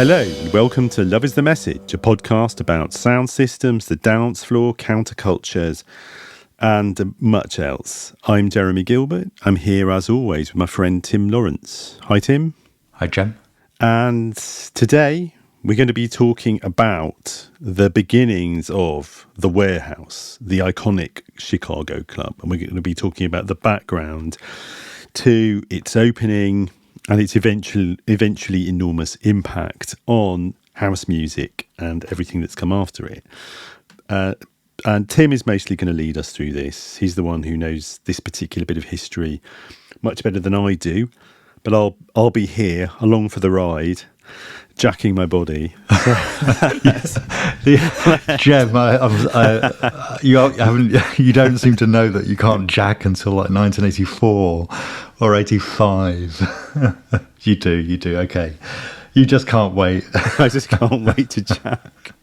Hello and welcome to Love is the Message, a podcast about sound systems, the dance floor, countercultures and much else. I'm Jeremy Gilbert. I'm here as always with my friend Tim Lawrence. Hi Tim. Hi Jem. And today we're going to be talking about the beginnings of The Warehouse, the iconic Chicago club. And we're going to be talking about the background to its opening and its eventually enormous impact on house music and everything that's come after it. And Tim is mostly going to lead us through this. He's the one who knows this particular bit of history much better than I do. But I'll be here along for the ride, jacking my body. Yes. Jem, you don't seem to know that you can't jack until like 1984 or 85. You do. Okay. You just can't wait. I just can't wait to jack.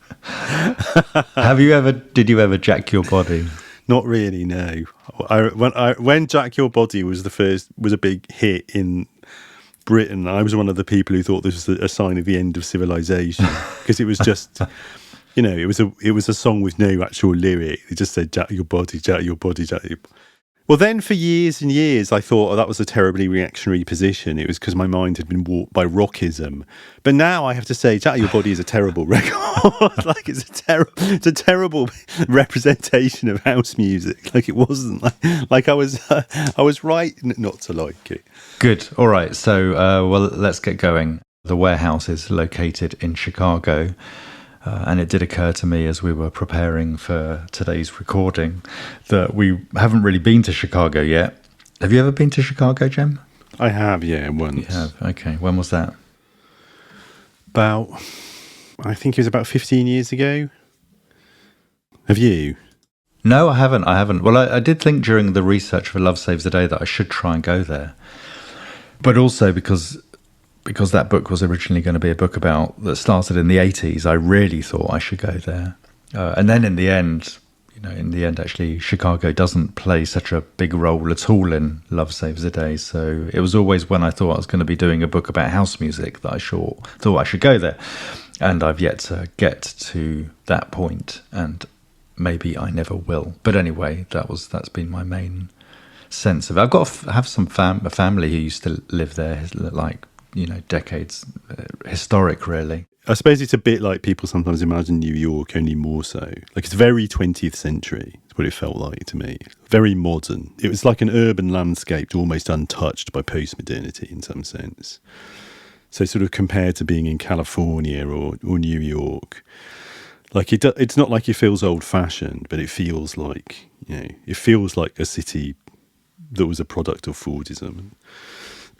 Did you ever jack your body? Not really, no. When Jack Your Body was a big hit in Britain, I was one of the people who thought this was a sign of the end of civilization because it was just, it was a song with no actual lyric. It just said jack your body, jack your body, jack your. Well, then for years and years, I thought that was a terribly reactionary position. It was because my mind had been warped by rockism. But now I have to say, Jack Your Body is a terrible record. Like it's a terrible representation of house music. Like it wasn't like I was right not to like it. Good. All right. So, let's get going. The Warehouse is located in Chicago. And it did occur to me as we were preparing for today's recording that we haven't really been to Chicago yet. Have you ever been to Chicago, Jem? I have, yeah, once. You have? Okay. When was that? I think it was about 15 years ago. Have you? No, I haven't. Well, I did think during the research for Love Saves the Day that I should try and go there. But also because that book was originally going to be a book that started in the 80s, I really thought I should go there. And then in the end, actually, Chicago doesn't play such a big role at all in Love Saves the Day. So it was always when I thought I was going to be doing a book about house music that I thought I should go there. And I've yet to get to that point, and maybe I never will. But anyway, that's been my main sense of it. I have some a family who used to live there, like, decades, historic, really. I suppose it's a bit like people sometimes imagine New York, only more so. Like it's very 20th century, is what it felt like to me. Very modern. It was like an urban landscape almost untouched by post-modernity in some sense. So sort of compared to being in California or New York, like it's not like it feels old-fashioned, but it feels like, a city that was a product of Fordism.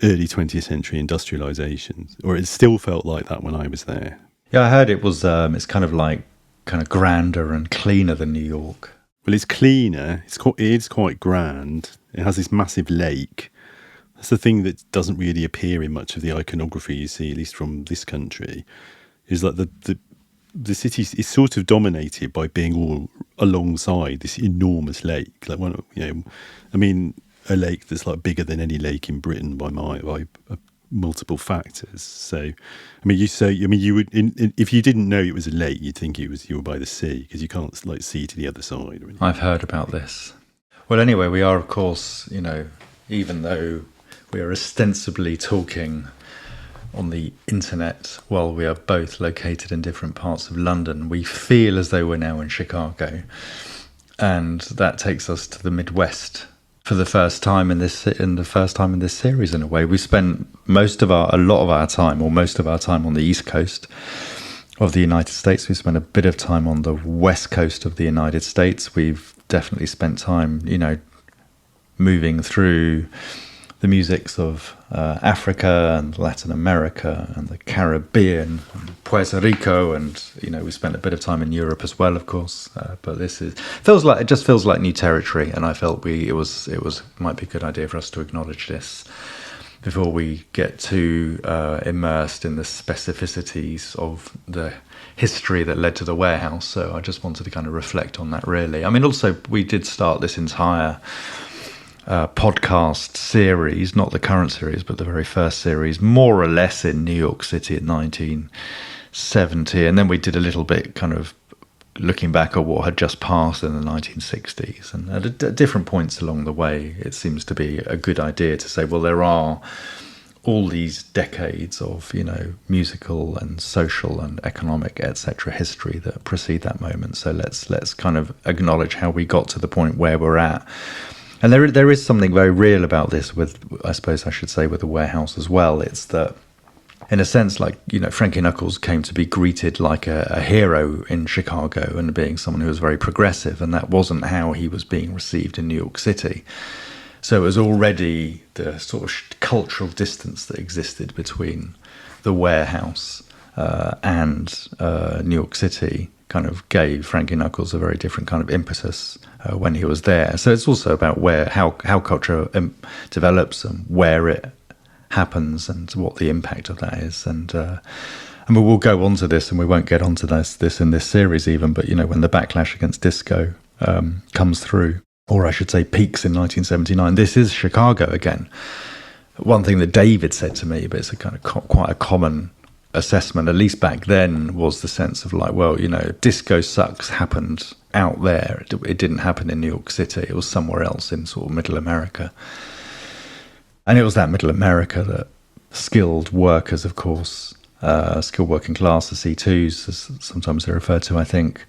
Early 20th century industrialization, or it still felt like that when I was there. Yeah, I heard it was. It's kind of grander and cleaner than New York. Well, it's cleaner. It's quite grand. It has this massive lake. That's the thing that doesn't really appear in much of the iconography you see, at least from this country. Is like the city is sort of dominated by being all alongside this enormous lake. Like a lake that's like bigger than any lake in Britain by multiple factors. So, you would, if you didn't know it was a lake, you'd think you were by the sea because you can't like see to the other side. Or I've heard about this. Well, anyway, we are, of course, even though we are ostensibly talking on the internet while we are both located in different parts of London, we feel as though we're now in Chicago, and that takes us to the Midwest. For the first time in this series, in a way, we spent most of our time on the East Coast of the United States. We spent a bit of time on the West Coast of the United States. We've definitely spent time, moving through the musics of Africa and Latin America and the Caribbean, and Puerto Rico, and we spent a bit of time in Europe as well, of course. But it just feels like new territory, and I felt it might be a good idea for us to acknowledge this before we get too immersed in the specificities of the history that led to the Warehouse. So I just wanted to kind of reflect on that, really. I mean, also we did start this entire podcast series, not the current series, but the very first series, more or less in New York City in 1970. And then we did a little bit kind of looking back at what had just passed in the 1960s. And at different points along the way, it seems to be a good idea to say, well, there are all these decades of, musical and social and economic, etc., history that precede that moment. So let's kind of acknowledge how we got to the point where we're at. And there is something very real about this with, I suppose I should say, with the warehouse as well. It's that, in a sense, like, Frankie Knuckles came to be greeted like a hero in Chicago and being someone who was very progressive, and that wasn't how he was being received in New York City. So it was already the sort of cultural distance that existed between the warehouse and New York City kind of gave Frankie Knuckles a very different kind of impetus when he was there. So it's also about how culture develops and where it happens and what the impact of that is. And we'll go on to this, and we won't get onto this in this series even, but when the backlash against disco comes through, or I should say peaks in 1979, this is Chicago again. One thing that David said to me, but it's a kind of quite a common assessment, at least back then, was the sense of like, well, disco sucks happened out there. It didn't happen in New York City. It was somewhere else in sort of middle America. And it was that middle America that skilled workers, of course, skilled working class, the C2s, as sometimes they're referred to, I think,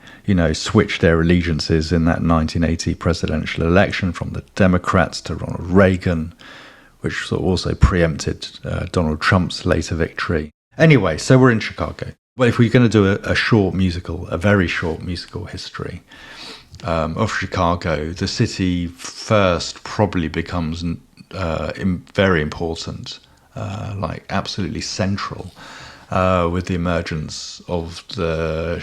switched their allegiances in that 1980 presidential election from the Democrats to Ronald Reagan, which sort of also preempted Donald Trump's later victory. Anyway, so we're in Chicago. Well, if we're going to do a very short musical history of Chicago, the city first probably becomes very important, like absolutely central, with the emergence of the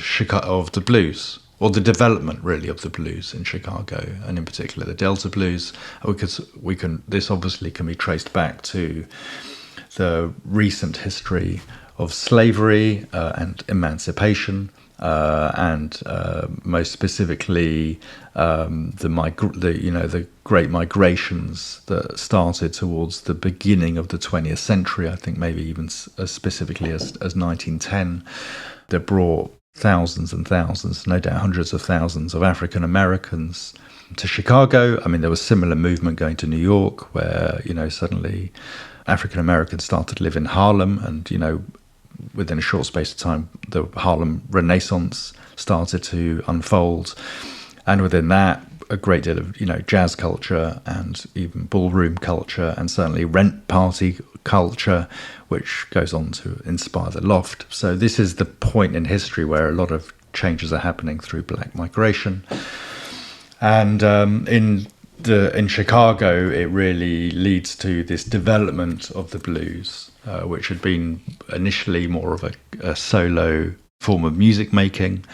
blues, or the development really of the blues in Chicago, and in particular the Delta blues. This obviously can be traced back to the recent history of slavery and emancipation, and most specifically the great migrations that started towards the beginning of the 20th century. I think maybe even as specifically as 1910, that brought thousands and thousands, no doubt hundreds of thousands of African Americans to Chicago. I mean, there was similar movement going to New York, where suddenly African Americans started to live in Harlem, and within a short space of time, the Harlem Renaissance started to unfold. And within that, a great deal of, jazz culture and even ballroom culture, and certainly rent party culture, which goes on to inspire the Loft. So this is the point in history where a lot of changes are happening through black migration. And in Chicago, it really leads to this development of the blues, which had been initially more of a solo form of music making,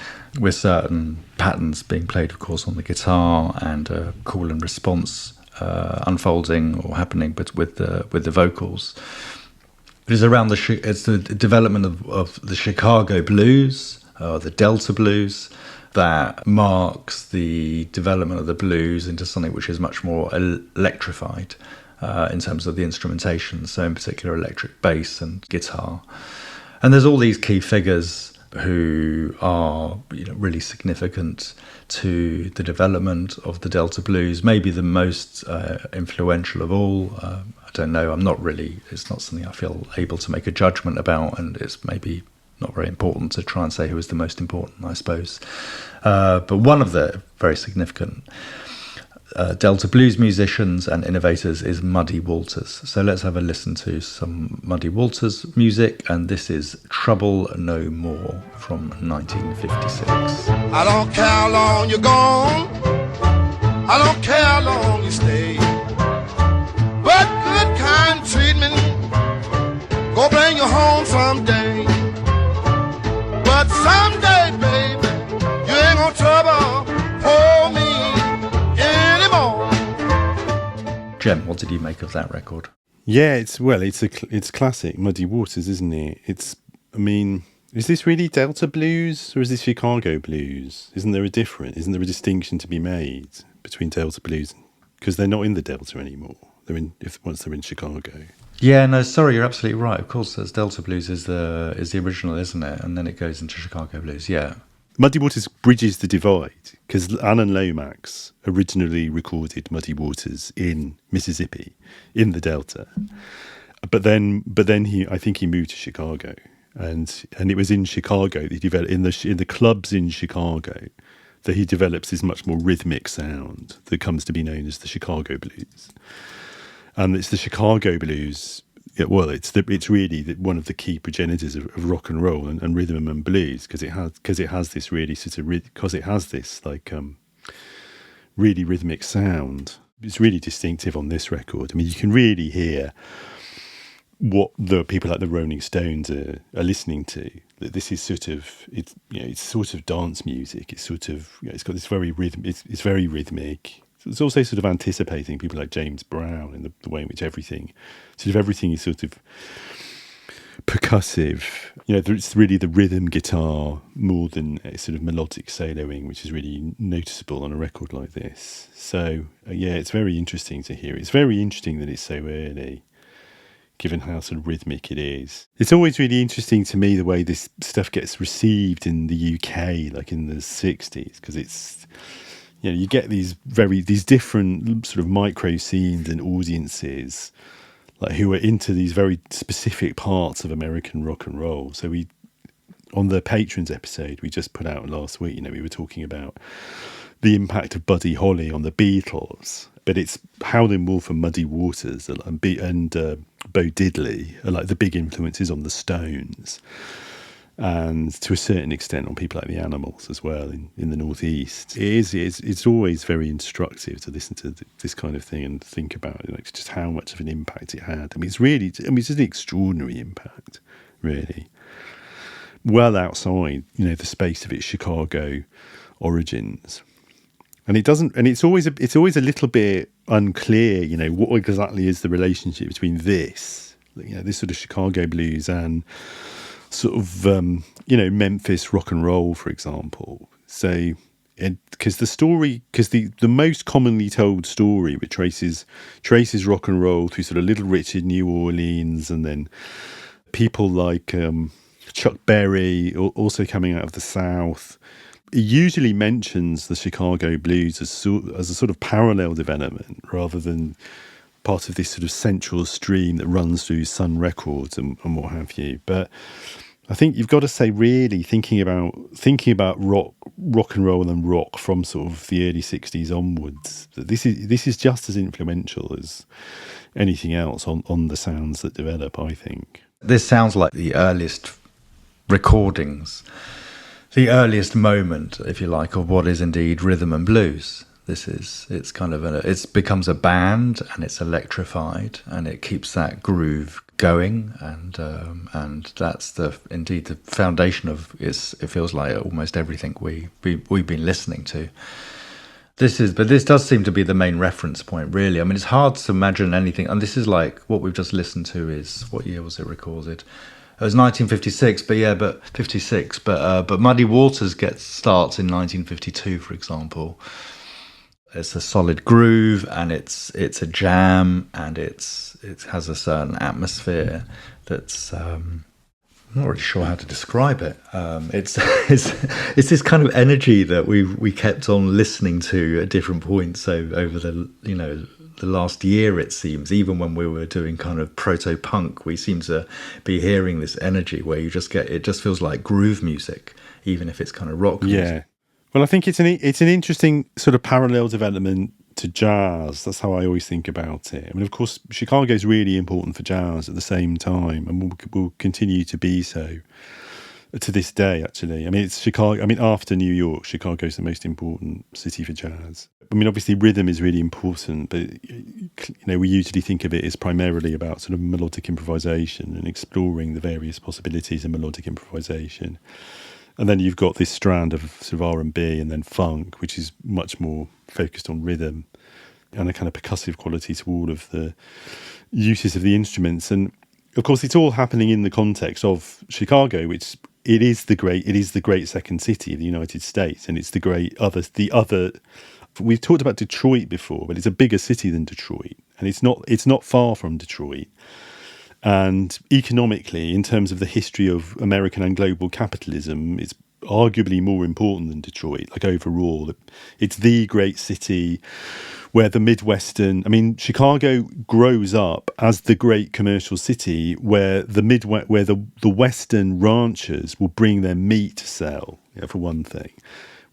with certain patterns being played, of course, on the guitar, and a call and response unfolding or happening, but with the vocals. It is around it's the development of the Chicago blues, the Delta blues, that marks the development of the blues into something which is much more electrified in terms of the instrumentation, so in particular electric bass and guitar. And there's all these key figures who are really significant to the development of the Delta blues, maybe the most influential of all. I don't know, it's not something I feel able to make a judgment about, and it's maybe not very important to try and say who is the most important, I suppose. But one of the very significant Delta blues musicians and innovators is Muddy Waters. So let's have a listen to some Muddy Waters music, and this is Trouble No More from 1956. I don't care how long you're gone, I don't care how long you stay, but good kind treatment go bring you home someday. But someday, baby, you ain't gonna trouble for me anymore. Jem, what did you make of that record? Yeah, it's classic Muddy Waters, isn't it? Is this really Delta blues or is this Chicago blues? Isn't there a distinction to be made between Delta blues because they're not in the Delta anymore. Once they're in Chicago. Yeah, no, sorry, you're absolutely right. Of course, there's Delta Blues is the original, isn't it? And then it goes into Chicago Blues. Yeah. Muddy Waters bridges the divide because Alan Lomax originally recorded Muddy Waters in Mississippi, in the Delta, but then I think he moved to Chicago, and it was in Chicago that he developed in the clubs in Chicago that he develops this much more rhythmic sound that comes to be known as the Chicago Blues, and it's the Chicago Blues. It's really one of the key progenitors of rock and roll and rhythm and blues because it has this really sort of because it has this like really rhythmic sound. It's really distinctive on this record. I mean, you can really hear what the people like the Rolling Stones are listening to. That this is sort of it's sort of dance music. It's sort of it's got this very rhythm. It's very rhythmic. It's also sort of anticipating people like James Brown in the way in which everything is sort of percussive. It's really the rhythm guitar more than a sort of melodic soloing, which is really noticeable on a record like this. So, it's very interesting to hear. It's very interesting that it's so early, given how sort of rhythmic it is. It's always really interesting to me the way this stuff gets received in the UK, like in the 60s, because it's... you get these different sort of micro scenes and audiences, like who are into these very specific parts of American rock and roll. So on the Patrons episode we just put out last week, we were talking about the impact of Buddy Holly on the Beatles, but it's Howlin' Wolf and Muddy Waters and Bo Diddley are like the big influences on the Stones. And to a certain extent on people like the Animals as well in the Northeast. It's always very instructive to listen to this kind of thing and think about just how much of an impact it had. It's just an extraordinary impact, really. Well outside, the space of its Chicago origins. And it's always a little bit unclear, what exactly is the relationship between this sort of Chicago blues and sort of Memphis rock and roll, for example. So because the most commonly told story which traces rock and roll through sort of Little Richard, New Orleans, and then people like Chuck Berry also coming out of the South, it usually mentions the Chicago blues as a sort of parallel development rather than part of this sort of central stream that runs through Sun Records and what have you. But I think you've got to say, really thinking about rock and roll and rock from sort of the early 60s onwards, that this is just as influential as anything else on the sounds that develop, I think. This sounds like the earliest recordings, the earliest moment, if you like, of what is indeed rhythm and blues. It becomes a band, and it's electrified, and it keeps that groove going, and that's indeed the foundation of it feels like almost everything we've been listening to. But this does seem to be the main reference point, really. I mean, it's hard to imagine anything, and this is like what we've just listened to is, what year was it recorded? It was 1956, but Muddy Waters starts in 1952, for example. It's a solid groove, and it's a jam, and it has a certain atmosphere that's I'm not really sure how to describe it. It's this kind of energy that we kept on listening to at different points over the last year, it seems. Even when we were doing kind of proto-punk, we seem to be hearing this energy where it just feels like groove music, even if it's kind of rock music. Yeah. Well, I think it's an interesting sort of parallel development to jazz. That's how I always think about it. I mean, of course, Chicago is really important for jazz at the same time, and will continue to be so to this day, actually. I mean, it's Chicago. I mean, after New York, Chicago is the most important city for jazz. I mean, obviously, rhythm is really important, but we usually think of it as primarily about sort of melodic improvisation and exploring the various possibilities of melodic improvisation. And then you've got this strand of sort of R&B and then funk, which is much more focused on rhythm and a kind of percussive quality to all of the uses of the instruments. And of course, it's all happening in the context of Chicago, which it is the great second city of the United States, and it's the other We've talked about Detroit before, but it's a bigger city than Detroit, and it's not far from Detroit. And economically, in terms of the history of American and global capitalism, it's arguably more important than Detroit. Like overall, it's the great city where the Midwestern, I mean, Chicago grows up as the great commercial city where the Western ranchers will bring their meat to sell, for one thing,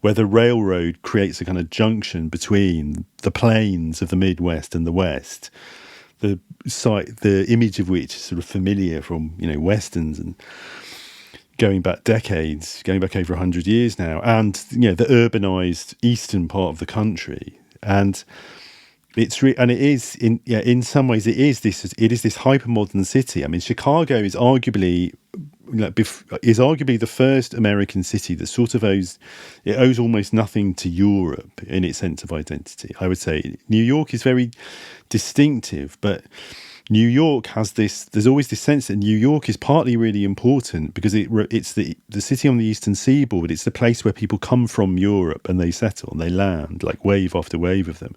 where the railroad creates a kind of junction between the plains of the Midwest and the West. The image of which is sort of familiar from, Westerns and going back decades, going back over 100 years now, and the urbanized eastern part of the country. And in some ways it is this hypermodern city. I mean, Chicago is arguably the first American city that sort of owes almost nothing to Europe in its sense of identity. I would say New York is very distinctive, but New York has this. There's always this sense that New York is partly really important because it's the city on the eastern seaboard. It's the place where people come from Europe and they settle and they land, like wave after wave of them.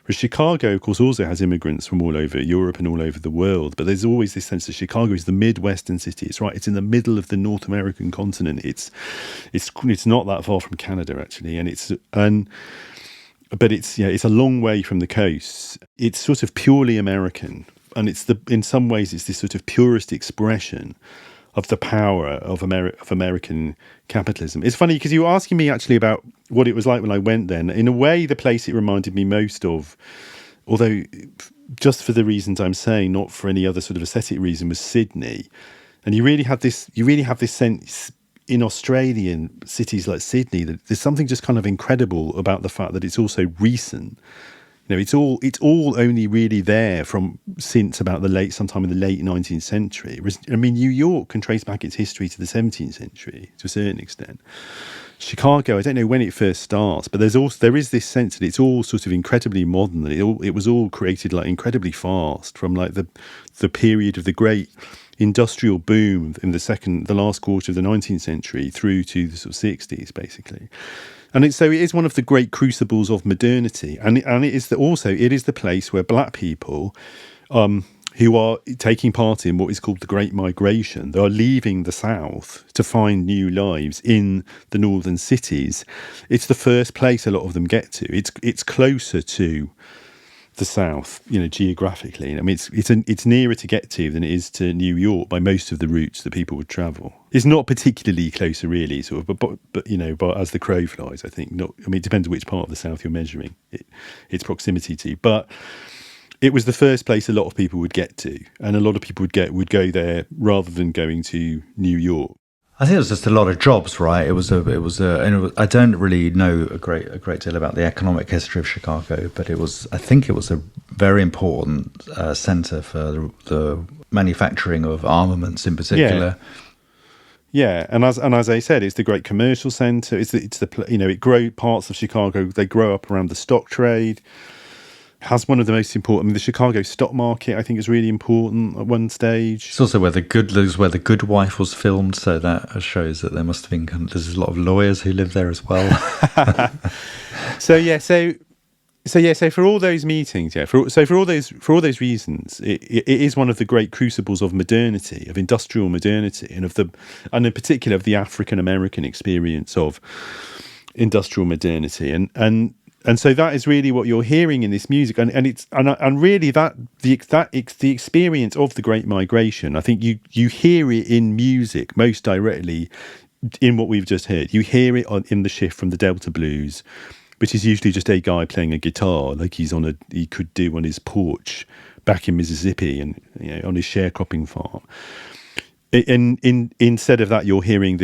Whereas Chicago, of course, also has immigrants from all over Europe and all over the world. But there's always this sense that Chicago is the Midwestern city. It's right. It's in the middle of the North American continent. It's not that far from Canada actually, but it's a long way from the coast. It's sort of purely American. And in some ways, it's this sort of purest expression of the power of American capitalism. It's funny because you were asking me actually about what it was like when I went there. And in a way, the place it reminded me most of, although just for the reasons I'm saying, not for any other sort of aesthetic reason, was Sydney. And you really have this sense in Australian cities like Sydney that there's something just kind of incredible about the fact that it's also recent. It's all only really there since about sometime in the late 19th century. I mean, New York can trace back its history to the 17th century to a certain extent. Chicago, I don't know when it first starts, but there is this sense that it's all sort of incredibly modern. That it was all created like incredibly fast from like the period of the great industrial boom in the last quarter of the 19th century through to the sort of 60s, basically. And it is one of the great crucibles of modernity, and it is the place where black people, who are taking part in what is called the Great Migration, they are leaving the South to find new lives in the northern cities. It's the first place a lot of them get to. It's closer to the South, geographically. I mean, it's nearer to get to than it is to New York by most of the routes that people would travel. It's not particularly closer, really, sort of, but as the crow flies, I think. It depends which part of the South you're measuring its proximity to. But it was the first place a lot of people would get to, and a lot of people would go there rather than going to New York. I think it was just a lot of jobs, right? I don't really know a great deal about the economic history of Chicago, but I think it was a very important centre for the manufacturing of armaments in particular. Yeah, and as I said, it's the great commercial centre. Parts of Chicago, they grow up around the stock trade. Has one of the most important. I mean, the Chicago stock market, I think, is really important at one stage. It's also where The Good Wife was filmed, so that shows that there must have been. There's a lot of lawyers who live there as well. So for all those meetings, for all those reasons, it is one of the great crucibles of modernity, of industrial modernity, and in particular of the African American experience of industrial modernity, and so that is really what you're hearing in this music, and really the experience of the Great Migration. I think you hear it in music most directly in what we've just heard. You hear it in the shift from the Delta blues, which is usually just a guy playing a guitar, like he could do on his porch back in Mississippi and on his sharecropping farm. Instead of that, you're hearing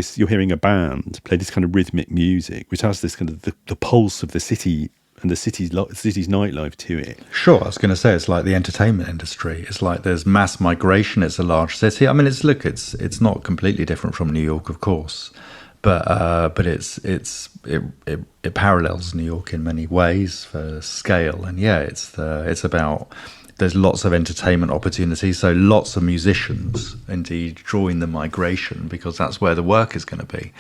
a band play this kind of rhythmic music, which has this kind of the pulse of the city and the city's nightlife to it. Sure, I was going to say it's like the entertainment industry. It's like there's mass migration. It's a large city. I mean, it's not completely different from New York, of course, but it parallels New York in many ways for scale. And it's about. There's lots of entertainment opportunities, so lots of musicians indeed join the migration because that's where the work is going to be.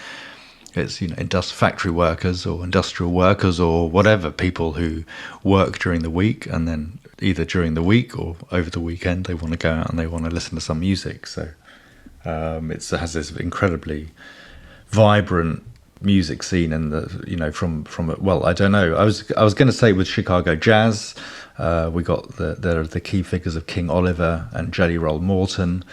It's, factory workers or industrial workers or whatever, people who work during the week, and then either during the week or over the weekend they want to go out and they want to listen to some music. So it has this incredibly vibrant music scene, and from well, I don't know. I was going to say with Chicago jazz, we got the key figures of King Oliver and Jelly Roll Morton.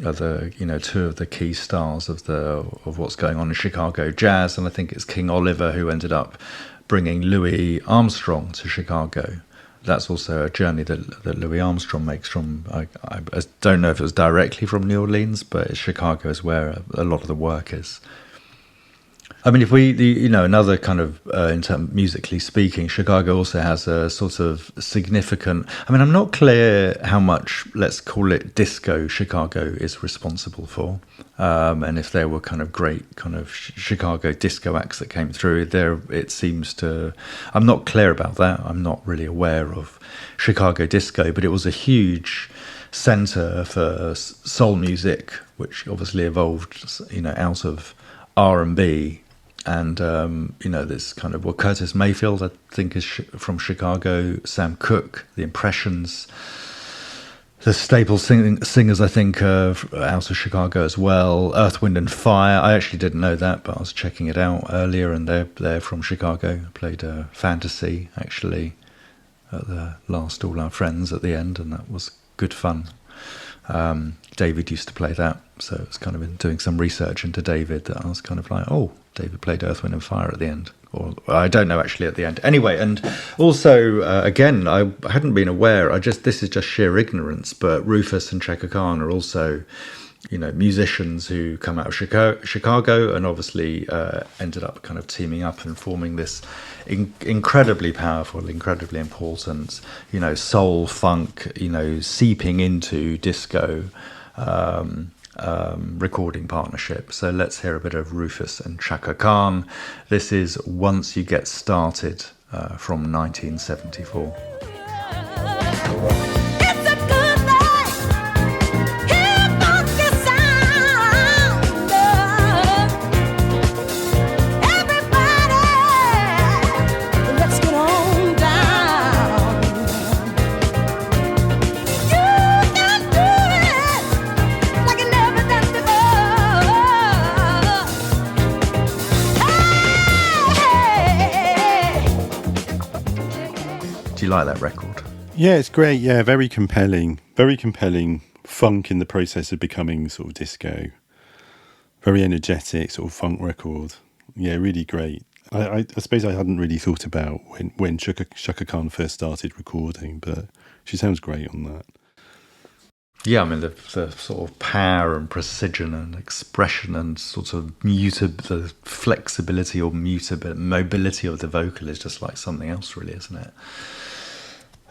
Are the two of the key stars of what's going on in Chicago jazz, and I think it's King Oliver who ended up bringing Louis Armstrong to Chicago. That's also a journey that Louis Armstrong makes from. I don't know if it was directly from New Orleans, but Chicago is where a lot of the work is. I mean, if another kind of, in terms musically speaking, Chicago also has a sort of significant, I mean, I'm not clear how much, let's call it disco, Chicago is responsible for. And if there were kind of great kind of Chicago disco acts that came through there, it seems to, I'm not clear about that. I'm not really aware of Chicago disco, but it was a huge center for soul music, which obviously evolved, out of R&B. And, this kind of, Curtis Mayfield, I think, is from Chicago. Sam Cooke, the Impressions. The staple singers, I think, out of Chicago as well. Earth, Wind and Fire. I actually didn't know that, but I was checking it out earlier, and they're from Chicago. Played Fantasy, actually, at the last All Our Friends at the end, and that was good fun. David used to play that, so it's kind of been doing some research into David that I was kind of like, oh, David played Earth, Wind and Fire at the end, or I don't know actually at the end. Anyway, and also again, I hadn't been aware. This is just sheer ignorance, but Rufus and Chaka Khan are also, musicians who come out of Chicago, and obviously ended up kind of teaming up and forming this incredibly powerful, incredibly important, soul funk, seeping into disco. Recording partnership. So let's hear a bit of Rufus and Chaka Khan. This is Once You Get Started from 1974. You like that record? Yeah, it's great. Yeah, very compelling funk in the process of becoming sort of disco. Very energetic sort of funk record. Yeah, really great. I suppose I hadn't really thought about when Chaka Khan first started recording, but she sounds great on that. Yeah, I mean the sort of power and precision and expression and sort of the flexibility or mobility of the vocal is just like something else, really, isn't it?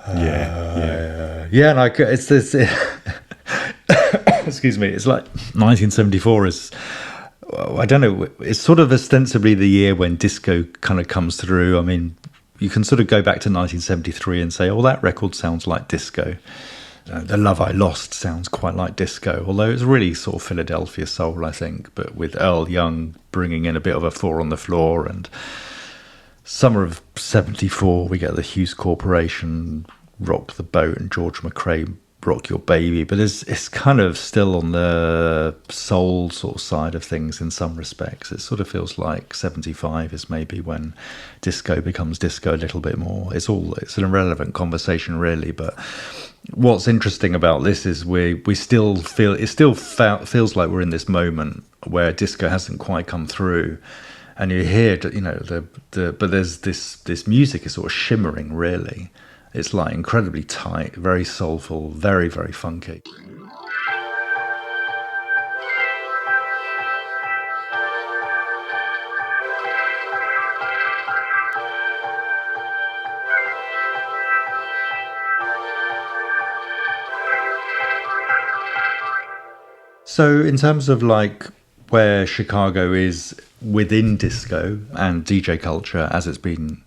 Yeah. Like it's this. Excuse me. It's like 1974 is. I don't know. It's sort of ostensibly the year when disco kind of comes through. I mean, you can sort of go back to 1973 and say, "Oh, that record sounds like disco." The Love I Lost sounds quite like disco, although it's really sort of Philadelphia soul, I think. But with Earl Young bringing in a bit of a four on the floor, and summer of 74, we get the Hughes Corporation, Rock the Boat, and George McRae, Rock Your Baby. But it's kind of still on the soul sort of side of things in some respects. It sort of feels like 75 is maybe when disco becomes disco a little bit more. It's an irrelevant conversation, really, but what's interesting about this is we still feel feels like we're in this moment where disco hasn't quite come through, and you hear but there's this music is sort of shimmering, really. It's like incredibly tight, very soulful, very, very funky. So in terms of like where Chicago is within disco and DJ culture as it's been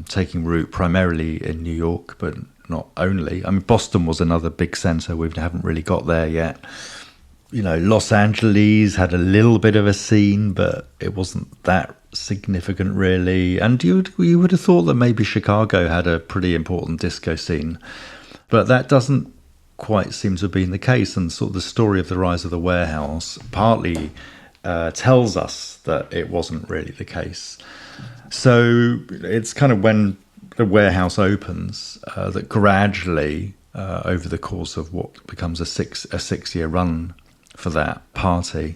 taking root primarily in New York, but not only. I mean, Boston was another big centre. We haven't really got there yet. Los Angeles had a little bit of a scene, but it wasn't that significant really. And you would have thought that maybe Chicago had a pretty important disco scene, but that doesn't quite seem to have been the case. And sort of the story of the rise of the warehouse partly tells us that it wasn't really the case. So it's kind of when the warehouse opens that gradually, over the course of what becomes a 6-year run for that party,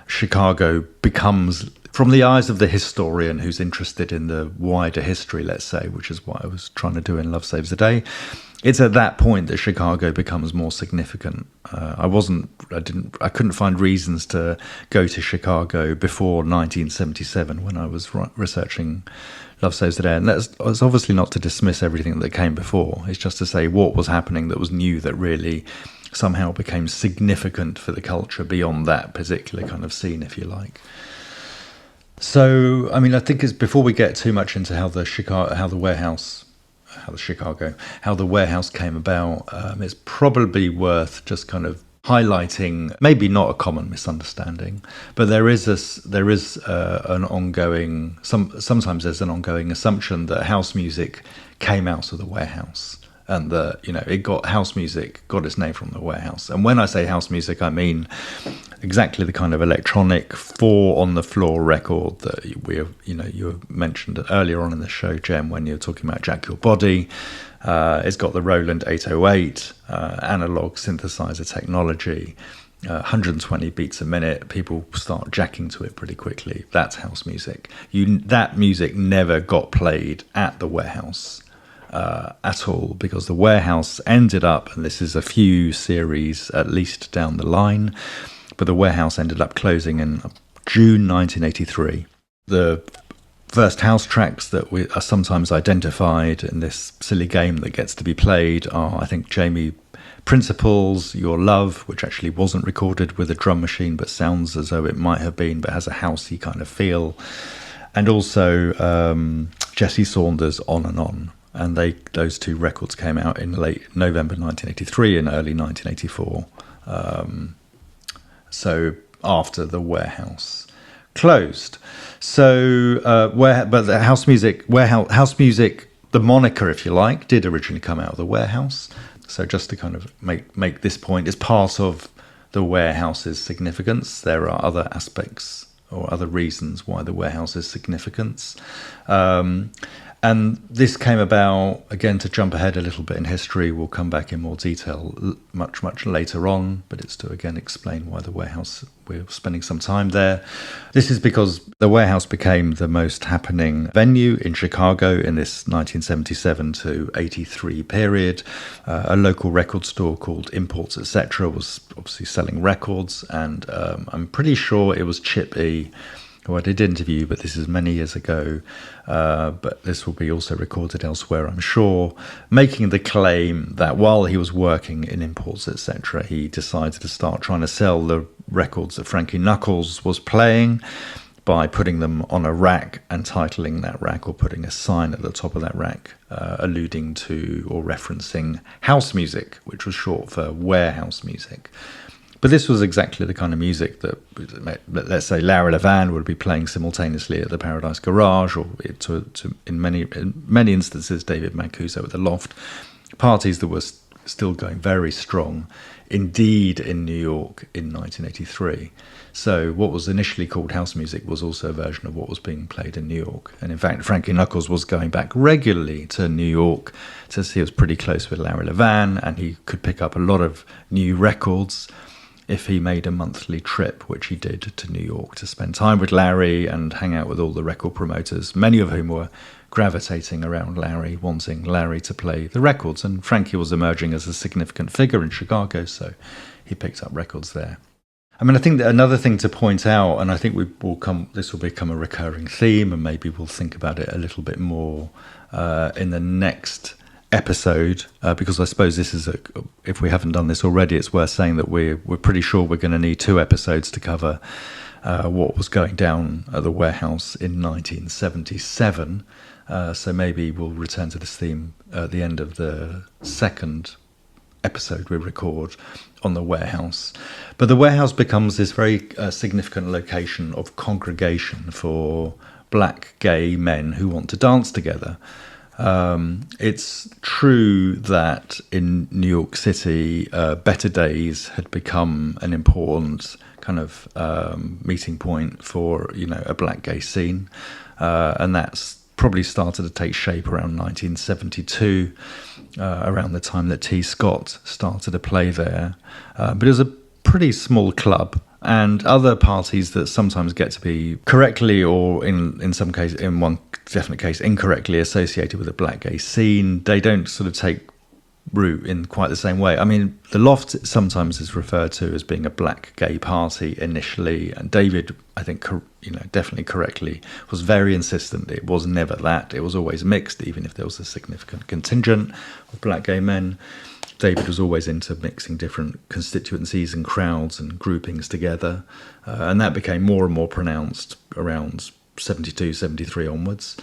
Chicago becomes, from the eyes of the historian who's interested in the wider history, let's say, which is what I was trying to do in Love Saves the Day, it's at that point that Chicago becomes more significant. I couldn't find reasons to go to Chicago before 1977 when I was researching Love Saves the Day. And that's obviously not to dismiss everything that came before. It's just to say what was happening that was new, that really somehow became significant for the culture beyond that particular kind of scene, if you like. So, I mean, I think it's before we get too much into how the warehouse came about, it's probably worth just kind of highlighting maybe not a common misunderstanding, but there is an ongoing. Sometimes there's an ongoing assumption that house music came out of the warehouse, and that house music got its name from the warehouse. And when I say house music, I mean exactly the kind of electronic 4 on the floor record that you mentioned earlier on in the show, Jem, when you were talking about Jack Your Body. It's got the Roland 808 analog synthesizer technology, 120 beats a minute. People start jacking to it pretty quickly. That's house music. That music never got played at the warehouse at all, because the warehouse ended up, and this is a few series at least down the line, but the warehouse ended up closing in June 1983. The first house tracks that are sometimes identified in this silly game that gets to be played are, I think, Jamie Principles, Your Love, which actually wasn't recorded with a drum machine but sounds as though it might have been, but has a housey kind of feel, and also Jesse Saunders, On and On. And those two records came out in late November 1983 and early 1984. So after the warehouse closed. So but the house music, the moniker, if you like, did originally come out of the warehouse. So just to kind of make this point, is part of the warehouse's significance. There are other aspects or other reasons why the warehouse is significant. And this came about, again, to jump ahead a little bit in history. We'll come back in more detail much, much later on, but it's to, again, explain why the warehouse, we're spending some time there. This is because the warehouse became the most happening venue in Chicago in this 1977 to 83 period. A local record store called Imports Etc. was obviously selling records, and I'm pretty sure it was Chip E., who I did interview, but this is many years ago, but this will be also recorded elsewhere, I'm sure, making the claim that while he was working in Imports Etc., he decided to start trying to sell the records that Frankie Knuckles was playing by putting them on a rack and titling that rack, or putting a sign at the top of that rack alluding to or referencing house music, which was short for warehouse music. But this was exactly the kind of music that, let's say, Larry Levan would be playing simultaneously at the Paradise Garage, or in many instances, David Mancuso at the Loft. Parties that were still going very strong, indeed, in New York in 1983. So what was initially called house music was also a version of what was being played in New York. And in fact, Frankie Knuckles was going back regularly to New York to see. He was pretty close with Larry Levan, and he could pick up a lot of new records if he made a monthly trip, which he did, to New York to spend time with Larry and hang out with all the record promoters, many of whom were gravitating around Larry, wanting Larry to play the records. And Frankie was emerging as a significant figure in Chicago, so he picked up records there. I mean, I think that another thing to point out, and I think this will become a recurring theme, and maybe we'll think about it a little bit more in the next episode, because I suppose this is if we haven't done this already, it's worth saying that we're pretty sure we're going to need 2 episodes to cover what was going down at the warehouse in 1977. So maybe we'll return to this theme at the end of the second episode we record on the warehouse. But the warehouse becomes this very significant location of congregation for black gay men who want to dance together. It's true that in New York City, Better Days had become an important kind of meeting point for, a black gay scene. And that's probably started to take shape around 1972, around the time that T. Scott started to play there. But it was a pretty small club, and other parties that sometimes get to be correctly, or in some cases, in one definite case, incorrectly associated with the black gay scene, they don't sort of take root in quite the same way. I mean, the Loft sometimes is referred to as being a black gay party initially, and David, I think, definitely correctly, was very insistent it was never that. It was always mixed, even if there was a significant contingent of black gay men. David was always into mixing different constituencies and crowds and groupings together, and that became more and more pronounced around 72, 73 onwards.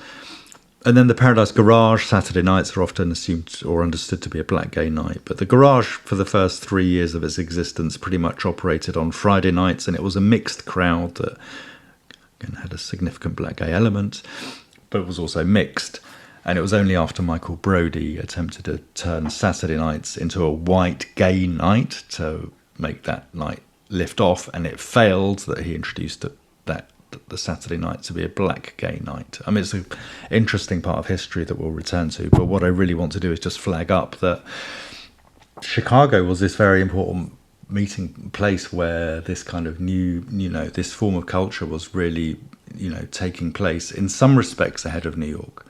And then the Paradise Garage Saturday nights are often assumed or understood to be a black gay night. But the Garage, for the first 3 years of its existence, pretty much operated on Friday nights, and it was a mixed crowd that again had a significant black gay element, but it was also mixed. And it was only after Michael Brodie attempted to turn Saturday nights into a white gay night to make that night lift off, and it failed, that he introduced the Saturday night to be a black gay night. I mean, it's an interesting part of history that we'll return to, but what I really want to do is just flag up that Chicago was this very important meeting place where this kind of new, this form of culture was really, taking place in some respects ahead of New York.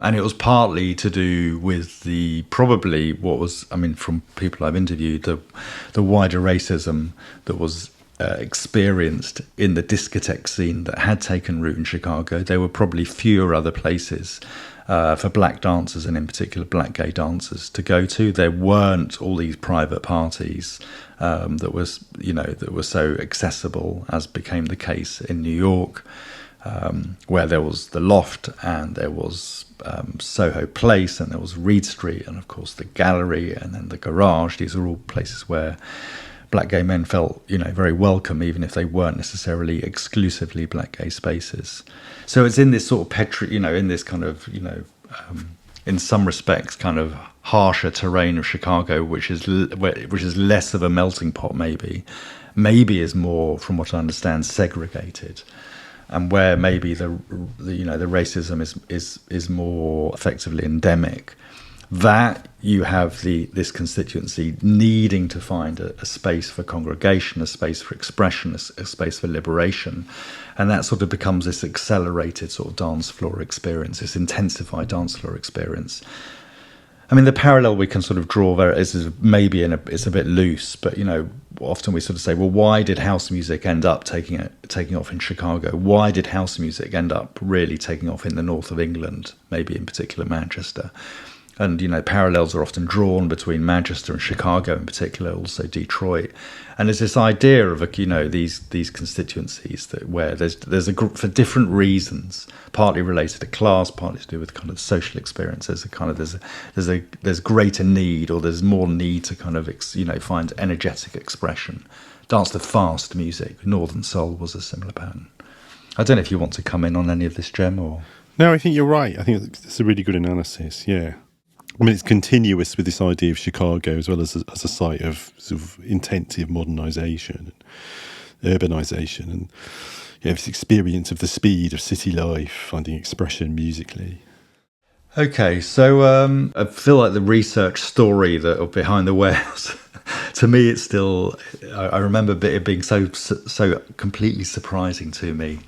And it was partly to do with probably what was, I mean, from people I've interviewed, the wider racism that was experienced in the discotheque scene that had taken root in Chicago. There were probably fewer other places for black dancers, and in particular black gay dancers, to go to. There weren't all these private parties that were so accessible as became the case in New York, where there was the Loft, and there was Soho Place, and there was Reed Street, and of course the Gallery, and then the Garage. These are all places where black gay men felt, very welcome, even if they weren't necessarily exclusively black gay spaces. So it's in this sort of in this kind of, in some respects, kind of harsher terrain of Chicago, which is less of a melting pot, maybe is more, from what I understand, segregated, and where maybe the racism is more effectively endemic. That you have this constituency needing to find a space for congregation, a space for expression, a space for liberation. And that sort of becomes this accelerated sort of dance floor experience, this intensified dance floor experience. I mean, the parallel we can sort of draw there is maybe it's a bit loose, but, often we sort of say, well, why did house music end up taking off in Chicago? Why did house music end up really taking off in the north of England, maybe in particular Manchester? And, parallels are often drawn between Manchester and Chicago in particular, also Detroit. And there's this idea of, these constituencies where there's a group for different reasons, partly related to class, partly to do with kind of social experiences. There's greater need, or there's more need to kind of, find energetic expression. Dance to fast music. Northern Soul was a similar pattern. I don't know if you want to come in on any of this, Jem, or... No, I think you're right. I think it's a really good analysis, yeah. I mean, it's continuous with this idea of Chicago as well as a site of sort of intensive modernisation and urbanisation, and this experience of the speed of city life, finding expression musically. Okay, so I feel like the research story behind the warehouse, to me, it's still. I remember it being so completely surprising to me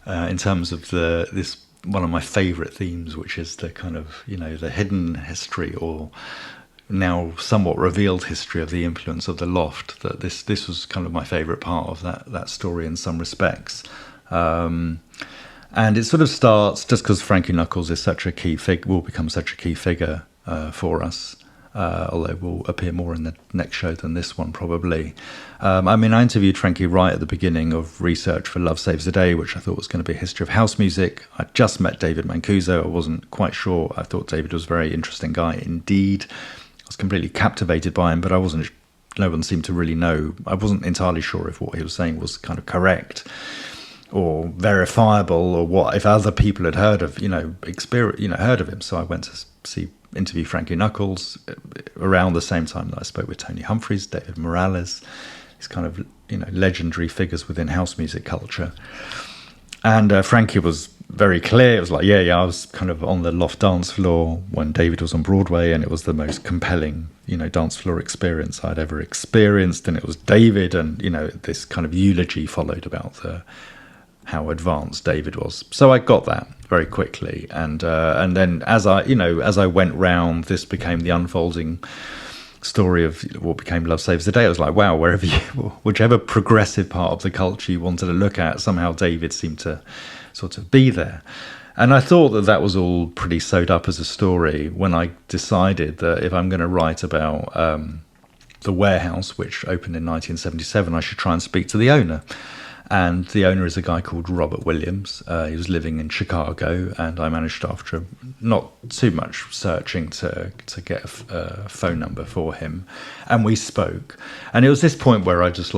in terms of this. One of my favourite themes, which is the kind of, the hidden history, or now somewhat revealed history of the influence of the Loft. That this was kind of my favourite part of that story in some respects. And it sort of starts just because Frankie Knuckles is such a key figure, will become such a key figure for us. Although will appear more in the next show than this one, probably. I interviewed Frankie right at the beginning of research for Love Saves the Day, which I thought was going to be a history of house music. I just met David Mancuso. I wasn't quite sure. I thought David was a very interesting guy indeed. was completely captivated by him, but no one seemed to really know. I wasn't entirely sure if what he was saying was kind of correct or verifiable, or what, if other people had heard of, heard of him. So I went to interview Frankie Knuckles around the same time that I spoke with Tony Humphries, David Morales, these kind of, legendary figures within house music culture. And Frankie was very clear. It was like, I was kind of on the Loft dance floor when David was on Broadway, and it was the most compelling, dance floor experience I'd ever experienced. And it was David, and, this kind of eulogy followed about how advanced David was. So I got that very quickly. And then as I went round, this became the unfolding story of what became Love Saves the Day. I was like, wow, whichever progressive part of the culture you wanted to look at, somehow David seemed to sort of be there. And I thought that was all pretty sewed up as a story when I decided that if I'm going to write about the warehouse, which opened in 1977, I should try and speak to the owner. And the owner is a guy called Robert Williams. He was living in Chicago, and I managed, after not too much searching, to get a phone number for him. And we spoke. And it was this point where I just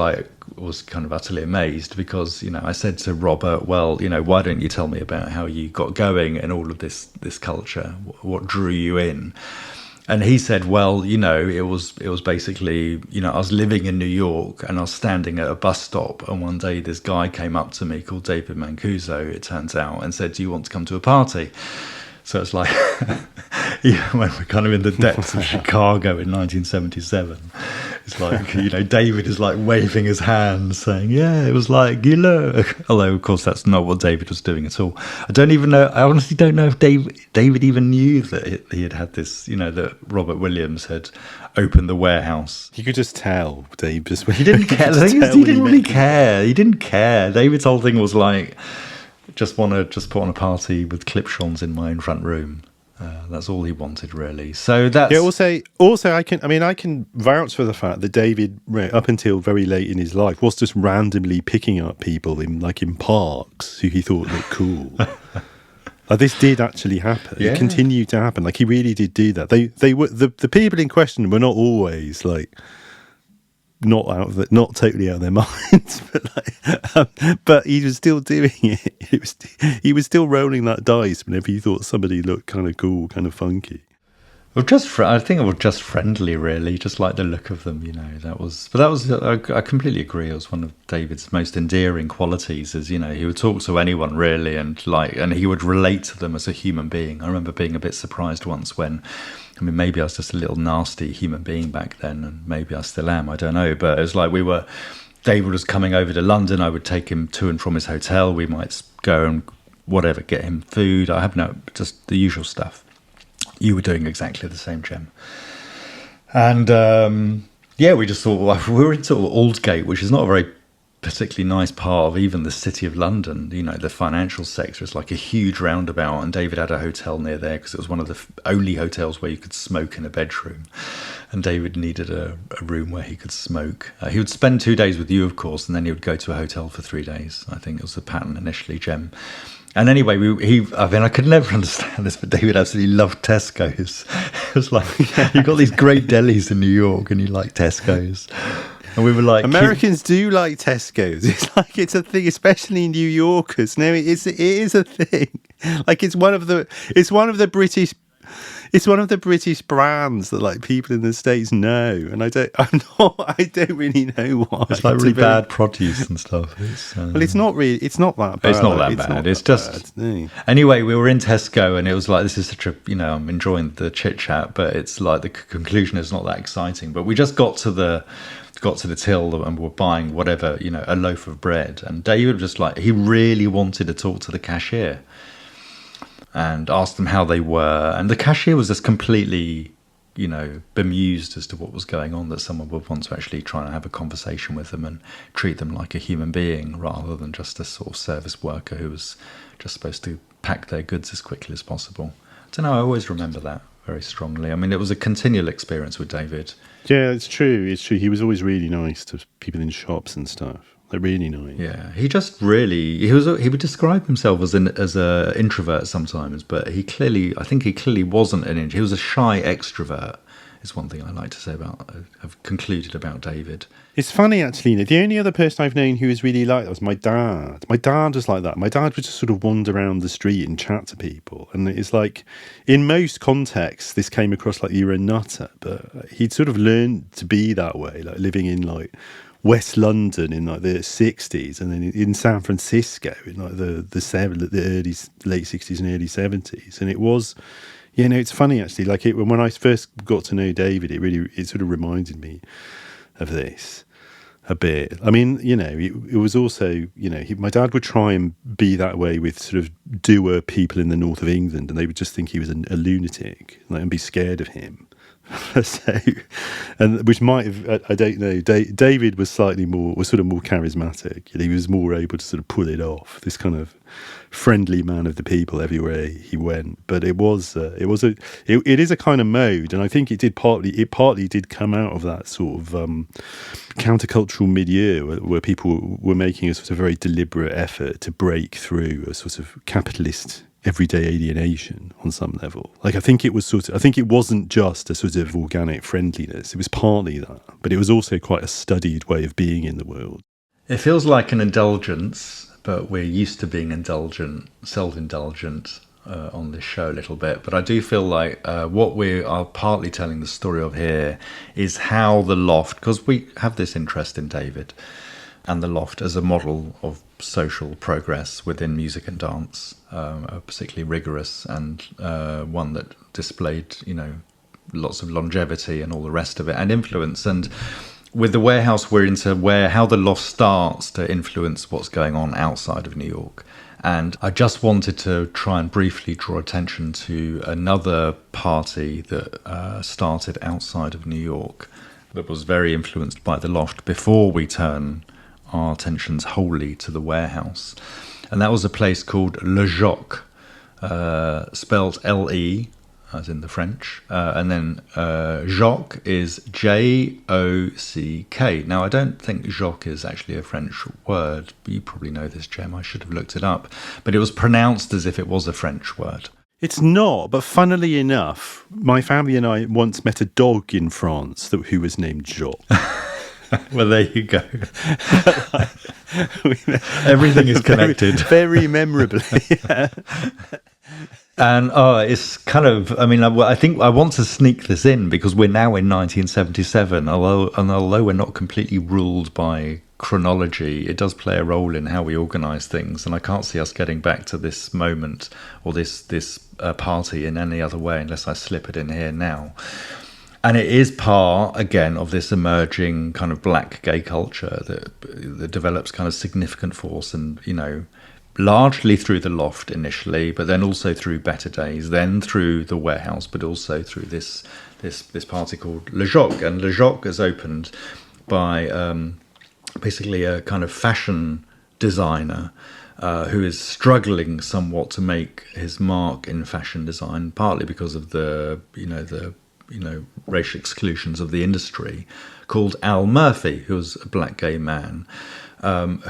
was kind of utterly amazed, because, I said to Robert, well, why don't you tell me about how you got going and all of this culture? What drew you in? And he said, well, it was basically, I was living in New York, and I was standing at a bus stop, and one day this guy came up to me called David Mancuso, it turns out, and said, do you want to come to a party? So it's like, when we're kind of in the depths of Chicago in 1977, it's like, David is like waving his hand saying, yeah, it was like, you look. Although, of course, that's not what David was doing at all. I honestly don't know if David even knew that he had this, that Robert Williams had opened the warehouse. You could just tell, Dave. He didn't care. The thing is, he didn't really care. He didn't care. David's whole thing was like, just want to put on a party with clip-shons in my own front room. That's all he wanted, really. So that's... Yeah, also, I can vouch for the fact that David, up until very late in his life, was just randomly picking up people in parks who he thought looked cool. This did actually happen. Yeah. It continued to happen. He really did do that. They were the people in question were not always not totally out of their minds, but he was still doing it. He was still rolling that dice whenever he thought somebody looked kind of cool, kind of funky. Well, I think it was just friendly, really, just like the look of them. I completely agree. It was one of David's most endearing qualities. Is he would talk to anyone really, and he would relate to them as a human being. I remember being a bit surprised once when. Maybe I was just a little nasty human being back then, and maybe I still am, I don't know. But it was like David was coming over to London, I would take him to and from his hotel, we might go and get him food. Just the usual stuff. You were doing exactly the same, Jem. And we just thought, we were in sort of Aldgate, which is not a very particularly nice part of even the city of London. The financial sector is like a huge roundabout, and David had a hotel near there because it was one of the only hotels where you could smoke in a bedroom, and David needed a room where he could smoke. He would spend 2 days with you, of course, and then he would go to a hotel for 3 days. I think it was the pattern initially, Jem. And anyway, I could never understand this, but David absolutely loved Tesco's. It was like, you've got these great delis in New York and you like Tesco's. And we were like, Americans do like Tesco's. It's a thing, especially New Yorkers. No, it is a thing. It's one of the British brands that people in the States know, and I don't really know why. It's really bad produce and stuff. It's not that bad. It's not that bad. It's just anyway. We were in Tesco, and it was like, this is such a I'm enjoying the chit chat, but it's like the conclusion is not that exciting. But we just got to the till and were buying whatever, a loaf of bread, and David was just he really wanted to talk to the cashier and asked them how they were, and the cashier was just completely bemused as to what was going on, that someone would want to actually try and have a conversation with them and treat them like a human being rather than just a sort of service worker who was just supposed to pack their goods as quickly as possible. I don't know, I always remember that very strongly. It was a continual experience with David. Yeah, it's true. He was always really nice to people in shops and stuff. They're really nice. Yeah, he just really he would describe himself as a introvert sometimes, but I think he clearly wasn't he was a shy extrovert is one thing I like to say about, have concluded about David. It's funny, actually. The only other person I've known who was really like that was my dad. My dad was like that. My dad would just sort of wander around the street and chat to people. And it's like, in most contexts, this came across like you were a nutter. But he'd sort of learned to be that way, like living in like West London in like the 60s, and then in San Francisco in like the late 60s and early 70s. And it was, it's funny, actually. Like when I first got to know David, it sort of reminded me of this a bit. I mean, it was also, my dad would try and be that way with sort of doer people in the north of England, and they would just think he was a lunatic, and be scared of him. So, and which might have, I don't know. David was sort of more charismatic. He was more able to sort of pull it off. This kind of friendly man of the people everywhere he went. But it is a kind of mode, and I think it partly did come out of that sort of countercultural milieu where people were making a sort of very deliberate effort to break through a sort of capitalist everyday alienation on some level. Like I think it wasn't just a sort of organic friendliness. It was partly that, but it was also quite a studied way of being in the world. It feels like an indulgence, but we're used to being self-indulgent on this show a little bit. But I do feel like what we are partly telling the story of here is how the Loft, because we have this interest in David and the Loft as a model of social progress within music and dance, particularly rigorous, and one that displayed, lots of longevity and all the rest of it, and influence. And with the Warehouse, we're into how the Loft starts to influence what's going on outside of New York. And I just wanted to try and briefly draw attention to another party that started outside of New York that was very influenced by the Loft before we turn our attentions wholly to the Warehouse. And that was a place called Le Jock, spelled L-E, as in the French, and then Jock is J-O-C-K. Now, I don't think Jock is actually a French word. You probably know this, Jem. I should have looked it up. But it was pronounced as if it was a French word. It's not, but funnily enough, my family and I once met a dog in France who was named Jock. Well, there you go. Everything is connected. Very memorably. Yeah. And it's kind of, I think I want to sneak this in because we're now in 1977, although we're not completely ruled by chronology, it does play a role in how we organise things, and I can't see us getting back to this moment or this party in any other way unless I slip it in here now. And it is part, again, of this emerging kind of black gay culture that develops kind of significant force, and, largely through the Loft initially, but then also through Better Days, then through the Warehouse, but also through this party called Le Jock. And Le Jock is opened by basically a kind of fashion designer who is struggling somewhat to make his mark in fashion design, partly because of the racial exclusions of the industry, called Al Murphy, who was a black gay man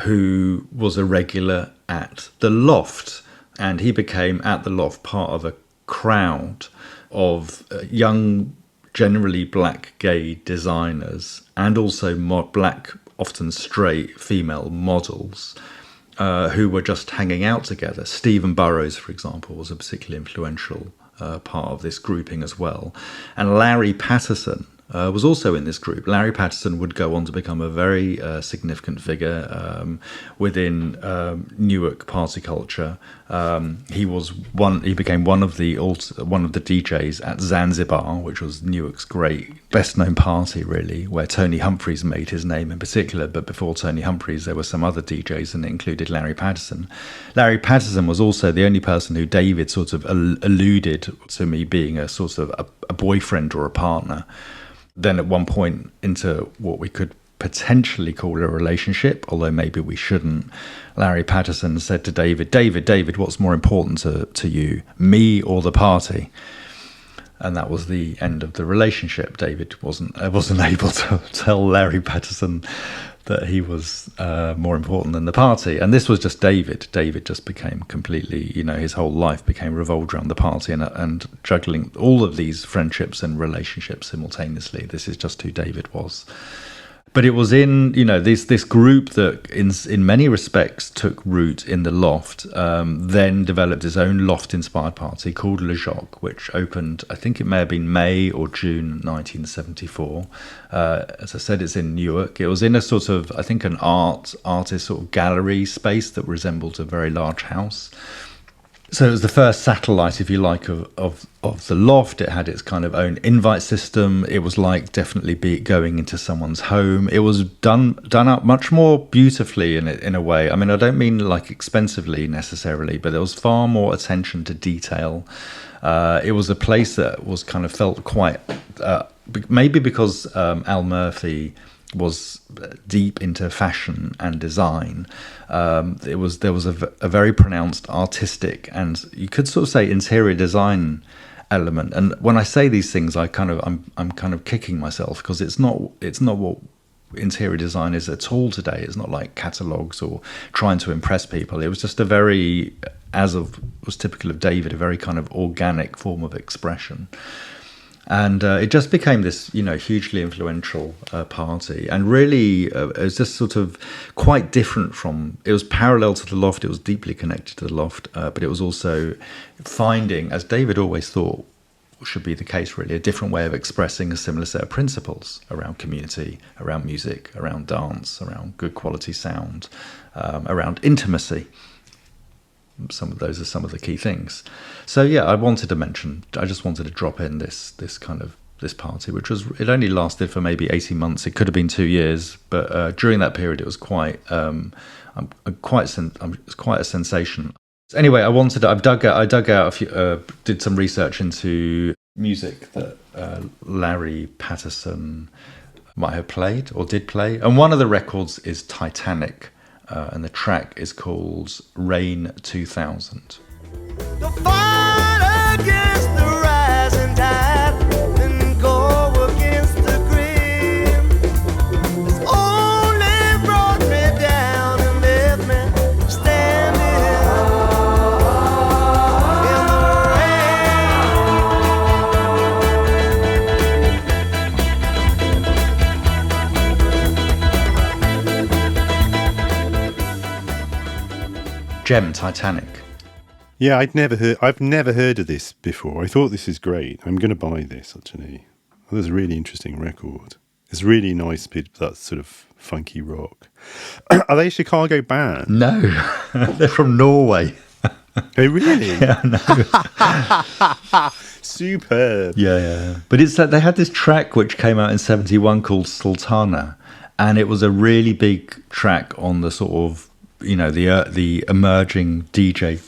who was a regular at the Loft. And he became, at the Loft, part of a crowd of young, generally black gay designers, and also black, often straight female models who were just hanging out together. Stephen Burrows, for example, was a particularly influential part of this grouping as well. And Larry Patterson was also in this group. Larry Patterson would go on to become a very significant figure within Newark party culture. He became one of the DJs at Zanzibar, which was Newark's best known party, really, where Tony Humphries made his name in particular. But before Tony Humphries, there were some other DJs, and it included Larry Patterson. Larry Patterson was also the only person who David sort of alluded to me being a sort of a boyfriend or a partner. Then at one point into what we could potentially call a relationship, although maybe we shouldn't, Larry Patterson said to David, what's more important to you, me or the party? And that was the end of the relationship. David wasn't able to tell Larry Patterson that he was more important than the party. And this was just David. David just became completely, his whole life became revolved around the party and juggling all of these friendships and relationships simultaneously. This is just who David was. But it was in, this group that in many respects took root in the Loft, then developed its own Loft-inspired party called Le Jock, which opened, I think it may have been May or June 1974. As I said, it's in Newark. It was in a sort of, I think, an artist sort of gallery space that resembled a very large house. So it was the first satellite, if you like, of the Loft. It had its kind of own invite system. It was like definitely going into someone's home. It was done up much more beautifully in a way. I mean, I don't mean like expensively necessarily, but there was far more attention to detail. It was a place that was kind of felt quite, maybe because Al Murphy was deep into fashion and design. There was a very pronounced artistic and you could sort of say interior design element. And when I say these things, I'm kind of kicking myself because it's not what interior design is at all today. It's not like catalogues or trying to impress people. It was just a very, was typical of David, a very kind of organic form of expression. And it just became this, hugely influential party. And really, it was just sort of quite different from... It was parallel to the Loft. It was deeply connected to the Loft. But it was also finding, as David always thought should be the case, really, a different way of expressing a similar set of principles around community, around music, around dance, around good quality sound, around intimacy. Some of those are some of the key things. So yeah, I just wanted to drop in this party, which it only lasted for maybe 18 months. It could have been 2 years, but during that period, it was quite a sensation. Anyway, I dug out a few, did some research into music that Larry Patterson might have played or did play, and one of the records is Titanic. And the track is called Rain 2000. The fight against the rising tide and go against the grain has only brought me down and left me standing in the Gem, Titanic. Yeah, I've never heard of this before. I thought this is great. I'm going to buy this actually. Well, that's a really interesting record. It's really nice, that sort of funky rock. Are they a Chicago band? No, they're from Norway. Oh, really? Yeah, no. Superb. Yeah. But it's that they had this track which came out in 1971 called Sultana, and it was a really big track on the sort of, the emerging DJ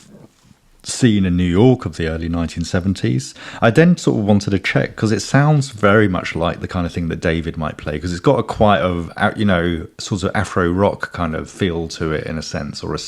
scene in New York of the early 1970s. I then sort of wanted to check because it sounds very much like the kind of thing that David might play, because it's got a quite sort of Afro rock kind of feel to it in a sense, or a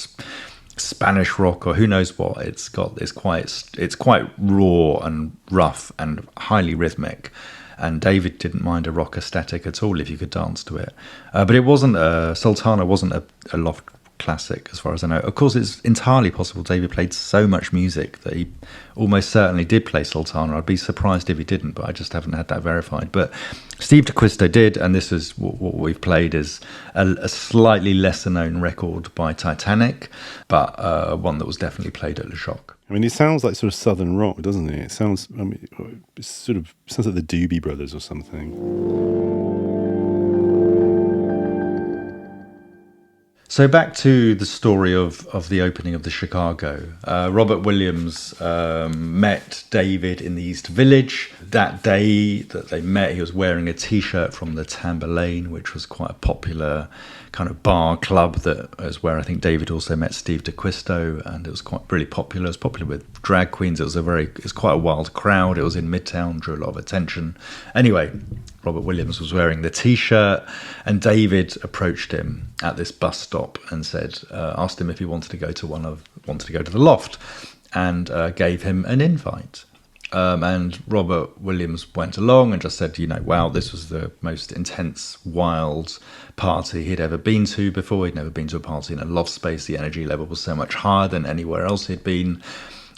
Spanish rock, or who knows what. It's quite raw and rough and highly rhythmic. And David didn't mind a rock aesthetic at all if you could dance to it. But it wasn't Sultana wasn't a Loft classic as far as I know. Of course, it's entirely possible David played so much music that he almost certainly did play Sultana. I'd be surprised if he didn't, but I just haven't had that verified. But Steve DeQuisto did, and this is what we've played is a slightly lesser known record by Titanic, but one that was definitely played at Le Jock. I mean, it sounds like sort of southern rock, doesn't it? It sounds like the Doobie Brothers or something. So back to the story of the opening of the Chicago. Robert Williams met David in the East Village. That day that they met, he was wearing a T-shirt from the Tamberlane, which was quite a popular kind of bar club that is where I think David also met Steve DeQuisto, and it was quite really popular. It was popular with drag queens. It was quite a wild crowd. It was in Midtown, drew a lot of attention. Anyway, Robert Williams was wearing the T-shirt, and David approached him at this bus stop and asked him if he wanted to go to the Loft, and gave him an invite. And Robert Williams went along and just said, wow, this was the most intense, wild party he'd ever been to before. He'd never been to a party in a loft space. The energy level was so much higher than anywhere else he'd been.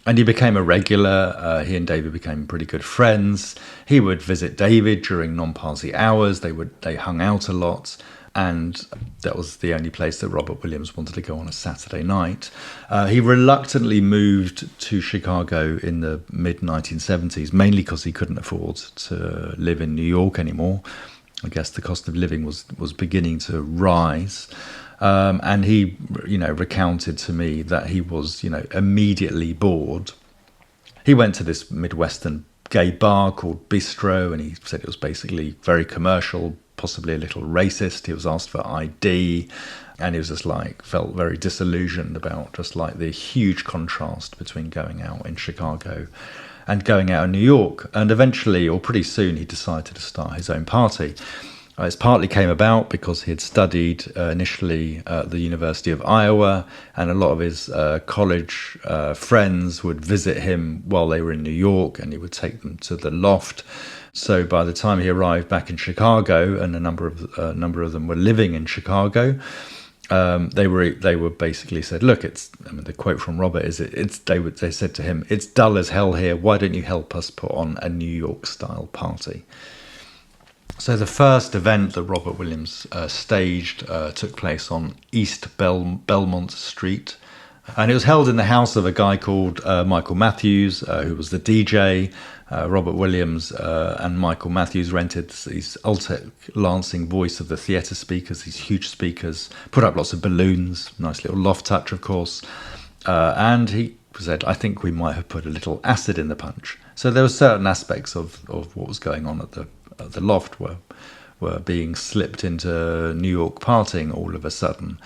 And he became a regular. He and David became pretty good friends. He would visit David during non-party hours. They hung out a lot. And that was the only place that Robert Williams wanted to go on a Saturday night. He reluctantly moved to Chicago in the mid-1970s, mainly because he couldn't afford to live in New York anymore. I guess the cost of living was beginning to rise. And he, recounted to me that he was, immediately bored. He went to this Midwestern gay bar called Bistro, and he said it was basically very commercial, possibly a little racist. He was asked for ID, and he was just felt very disillusioned about just the huge contrast between going out in Chicago and going out in New York. And eventually, or pretty soon, he decided to start his own party. It partly came about because he had studied initially at the University of Iowa, and a lot of his college friends would visit him while they were in New York, and he would take them to the loft. So by the time he arrived back in Chicago, and a number of them were living in Chicago, they were basically said, look, the quote from Robert is they said to him, "It's dull as hell here. Why don't you help us put on a New York style party?" So the first event that Robert Williams staged took place on East Belmont Street. And it was held in the house of a guy called Michael Matthews, who was the DJ. Robert Williams and Michael Matthews rented these Altec Lansing Voice of the Theatre speakers, these huge speakers, put up lots of balloons, nice little loft touch, of course. And he said, I think we might have put a little acid in the punch. So there were certain aspects of what was going on at the loft were being slipped into New York partying all of a sudden.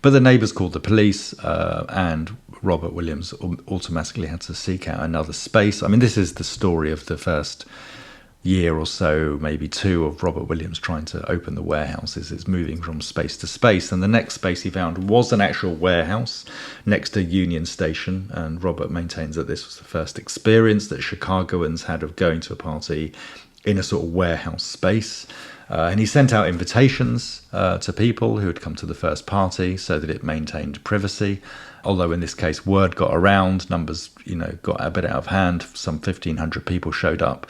But the neighbours called the police, and Robert Williams automatically had to seek out another space. I mean, this is the story of the first year or so, maybe two, of Robert Williams trying to open the warehouse. It's moving from space to space. And the next space he found was an actual warehouse next to Union Station. And Robert maintains that this was the first experience that Chicagoans had of going to a party in a sort of warehouse space. And he sent out invitations to people who had come to the first party so that it maintained privacy. Although in this case, word got around, numbers, got a bit out of hand. Some 1,500 people showed up.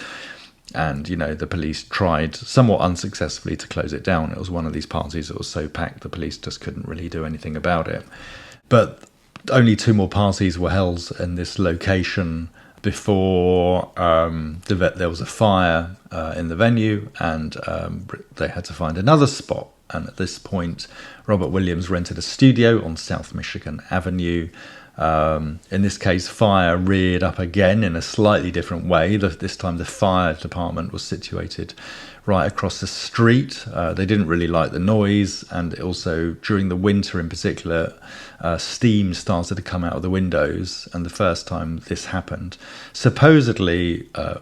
And, the police tried somewhat unsuccessfully to close it down. It was one of these parties that was so packed, the police just couldn't really do anything about it. But only two more parties were held in this location before there was a fire in the venue, and they had to find another spot. And at this point, Robert Williams rented a studio on South Michigan Avenue. In this case, fire reared up again in a slightly different way. This time the fire department was situated right across the street. They didn't really like the noise, and also during the winter in particular, steam started to come out of the windows. And the first time this happened, supposedly it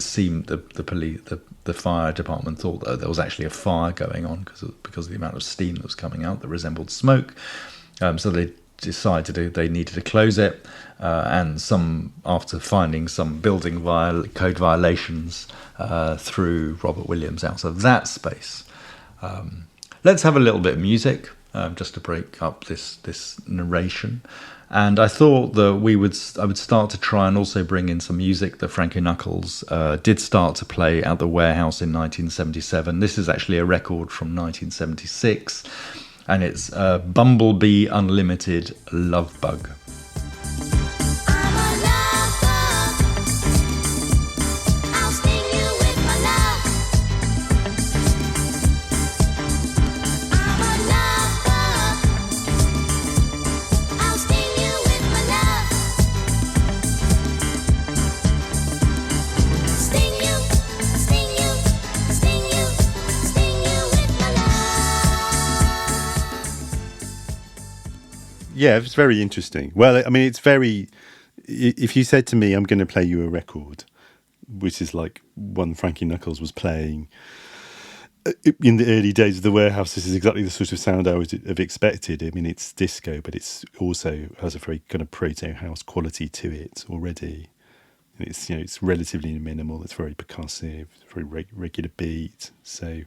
seemed the fire department thought that there was actually a fire going on because of the amount of steam that was coming out that resembled smoke. So they decided they needed to close it, and after finding some building code violations, threw Robert Williams out of that space. Let's have a little bit of music just to break up this narration. And I thought that I would start to try and also bring in some music that Frankie Knuckles did start to play at the warehouse in 1977. This is actually a record from 1976. And it's Bumblebee Unlimited Love Bug. Yeah, it's very interesting. Well, I mean, it's very... If you said to me, I'm going to play you a record, which is like one Frankie Knuckles was playing in the early days of the Warehouse, this is exactly the sort of sound I would have expected. I mean, it's disco, but it's also has a very kind of proto house quality to it already. And it's it's relatively minimal. It's very percussive, very regular beat. So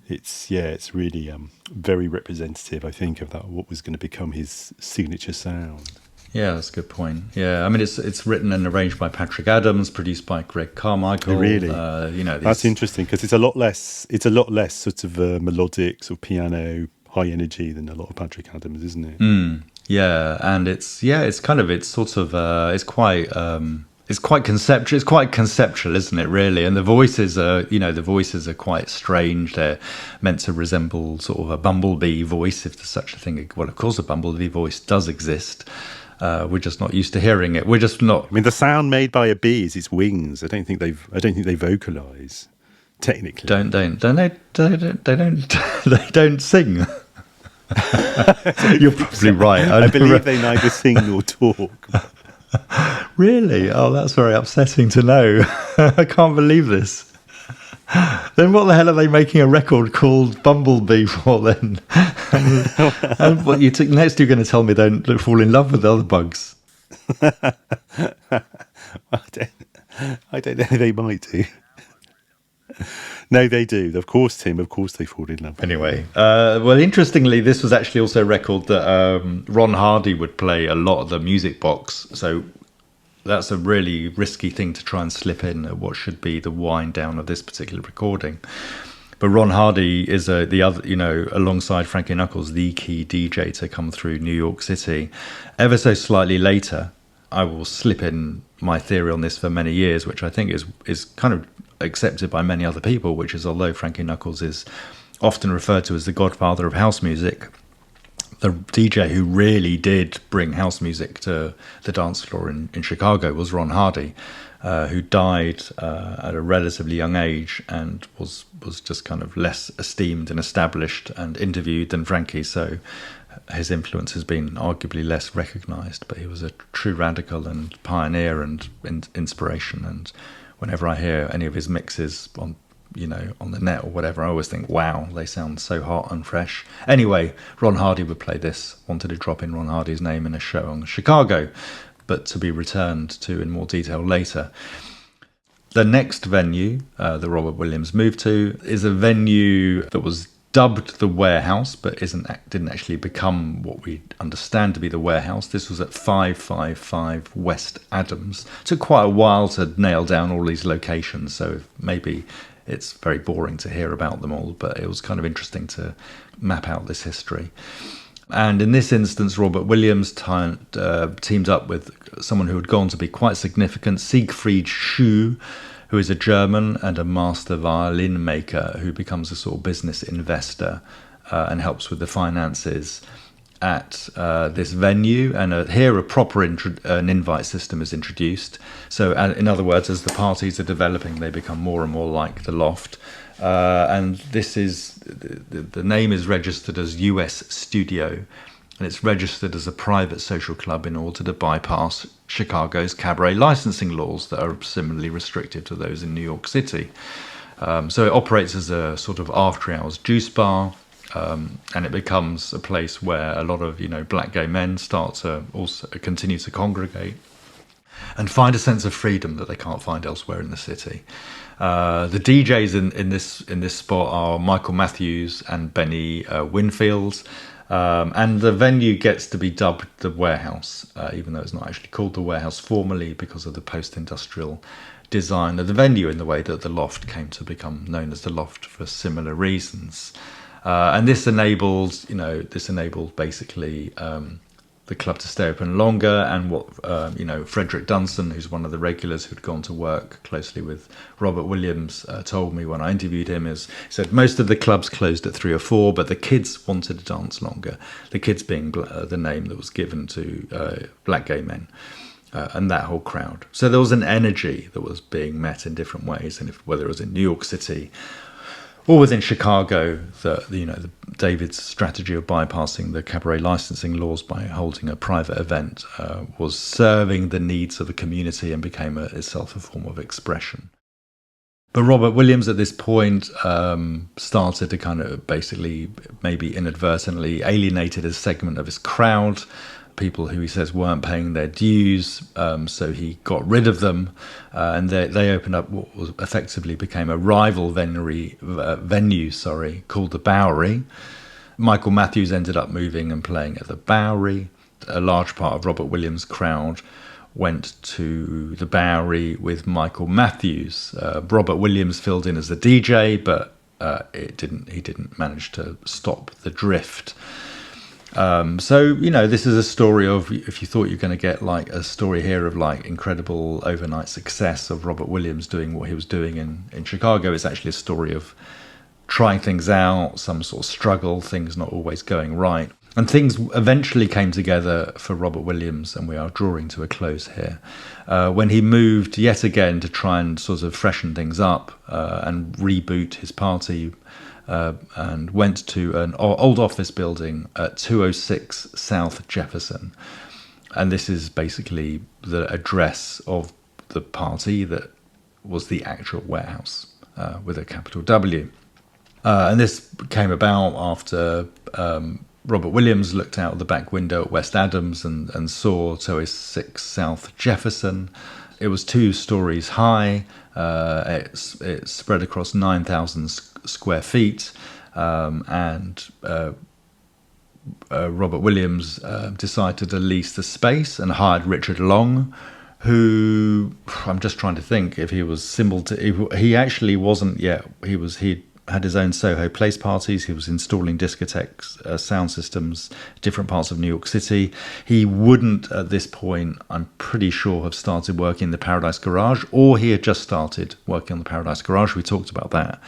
it's really very representative, I think, of that what was going to become his signature sound. Yeah, that's a good point. Yeah, I mean, it's written and arranged by Patrick Adams, produced by Greg Carmichael. Oh, really? That's interesting because it's a lot less sort of melodic, sort of piano, high energy than a lot of Patrick Adams, isn't it? Yeah, and it's quite conceptual. It's quite conceptual, isn't it? Really, and the voices are quite strange. They're meant to resemble sort of a bumblebee voice, if there's such a thing. Well, of course, a bumblebee voice does exist. We're just not used to hearing it. We're just not. I mean, the sound made by a bee is its wings. I don't think they vocalize technically. They don't sing. You're probably right. I believe they neither sing nor talk. Really? Oh, that's very upsetting to know. I can't believe this. Then what the hell are they making a record called Bumblebee for then? And what next you're going to tell me don't fall in love with the other bugs? I don't know, they might do. No, they do. Of course, Tim. Of course, they fall in love. Anyway, well, interestingly, this was actually also a record that Ron Hardy would play a lot of the music box. So that's a really risky thing to try and slip in at what should be the wind down of this particular recording. But Ron Hardy is alongside Frankie Knuckles, the key DJ to come through New York City. Ever so slightly later, I will slip in my theory on this for many years, which I think is kind of accepted by many other people, which is although Frankie Knuckles is often referred to as the godfather of house music, the DJ who really did bring house music to the dance floor in Chicago was Ron Hardy, who died at a relatively young age and was just kind of less esteemed and established and interviewed than Frankie, so his influence has been arguably less recognised, but he was a true radical and pioneer and inspiration. And whenever I hear any of his mixes on the net or whatever, I always think, wow, they sound so hot and fresh. Anyway, Ron Hardy would play this. Wanted to drop in Ron Hardy's name in a show on Chicago, but to be returned to in more detail later. The next venue that Robert Williams moved to is a venue that was dubbed the Warehouse, but didn't actually become what we understand to be the Warehouse. This was at 555 West Adams. It took quite a while to nail down all these locations, so maybe it's very boring to hear about them all, but it was kind of interesting to map out this history. And in this instance, Robert Williams teamed up with someone who had gone to be quite significant, Siegfried Schuh, who is a German and a master violin maker who becomes a sort of business investor and helps with the finances at this venue. And here a proper an invite system is introduced. So in other words, as the parties are developing, they become more and more like the Loft. And this is, the name is registered as US Studio, and it's registered as a private social club in order to bypass Chicago's cabaret licensing laws that are similarly restrictive to those in New York City. So it operates as a sort of after-hours juice bar, and it becomes a place where a lot of black gay men start to also continue to congregate and find a sense of freedom that they can't find elsewhere in the city. The DJs in this spot are Michael Matthews and Benny Winfield. And the venue gets to be dubbed the Warehouse, even though it's not actually called the Warehouse formally because of the post-industrial design of the venue in the way that the Loft came to become known as the Loft for similar reasons. And this enabled basically the club to stay open longer, and what Frederick Dunson, who's one of the regulars who'd gone to work closely with Robert Williams, told me when I interviewed him, he said most of the clubs closed at 3 or 4, but the kids wanted to dance longer. The kids being the name that was given to black gay men. And that whole crowd. So there was an energy that was being met in different ways, and whether it was in New York City or within Chicago, David's strategy of bypassing the cabaret licensing laws by holding a private event was serving the needs of the community and became itself a form of expression. But Robert Williams at this point started to kind of basically, maybe inadvertently, alienated a segment of his crowd, people who he says weren't paying their dues. So he got rid of them, and they opened up what was effectively became a rival venue, called the Bowery. Michael Matthews ended up moving and playing at the Bowery. A large part of Robert Williams' crowd went to the Bowery with Michael Matthews. Robert Williams filled in as the DJ, but he didn't manage to stop the drift. So, this is a story of, if you thought you're going to get like a story here of like incredible overnight success of Robert Williams doing what he was doing in Chicago, it's actually a story of trying things out, some sort of struggle, things not always going right. And things eventually came together for Robert Williams, and we are drawing to a close here, when he moved yet again to try and sort of freshen things up and reboot his party, and went to an old office building at 206 South Jefferson. And this is basically the address of the party that was the actual warehouse, with a capital W. And this came about after Robert Williams looked out the back window at West Adams and saw 206 South Jefferson. It was 2 stories high. It spread across 9,000 square feet. And Robert Williams decided to lease the space and hired Richard Long, who, I'm just trying to think if he was he actually wasn't yet. He had his own Soho Place parties. He was installing discotheques, sound systems, different parts of New York City. He wouldn't, at this point, I'm pretty sure, have started working in the Paradise Garage, or he had just started working on the Paradise Garage. We talked about that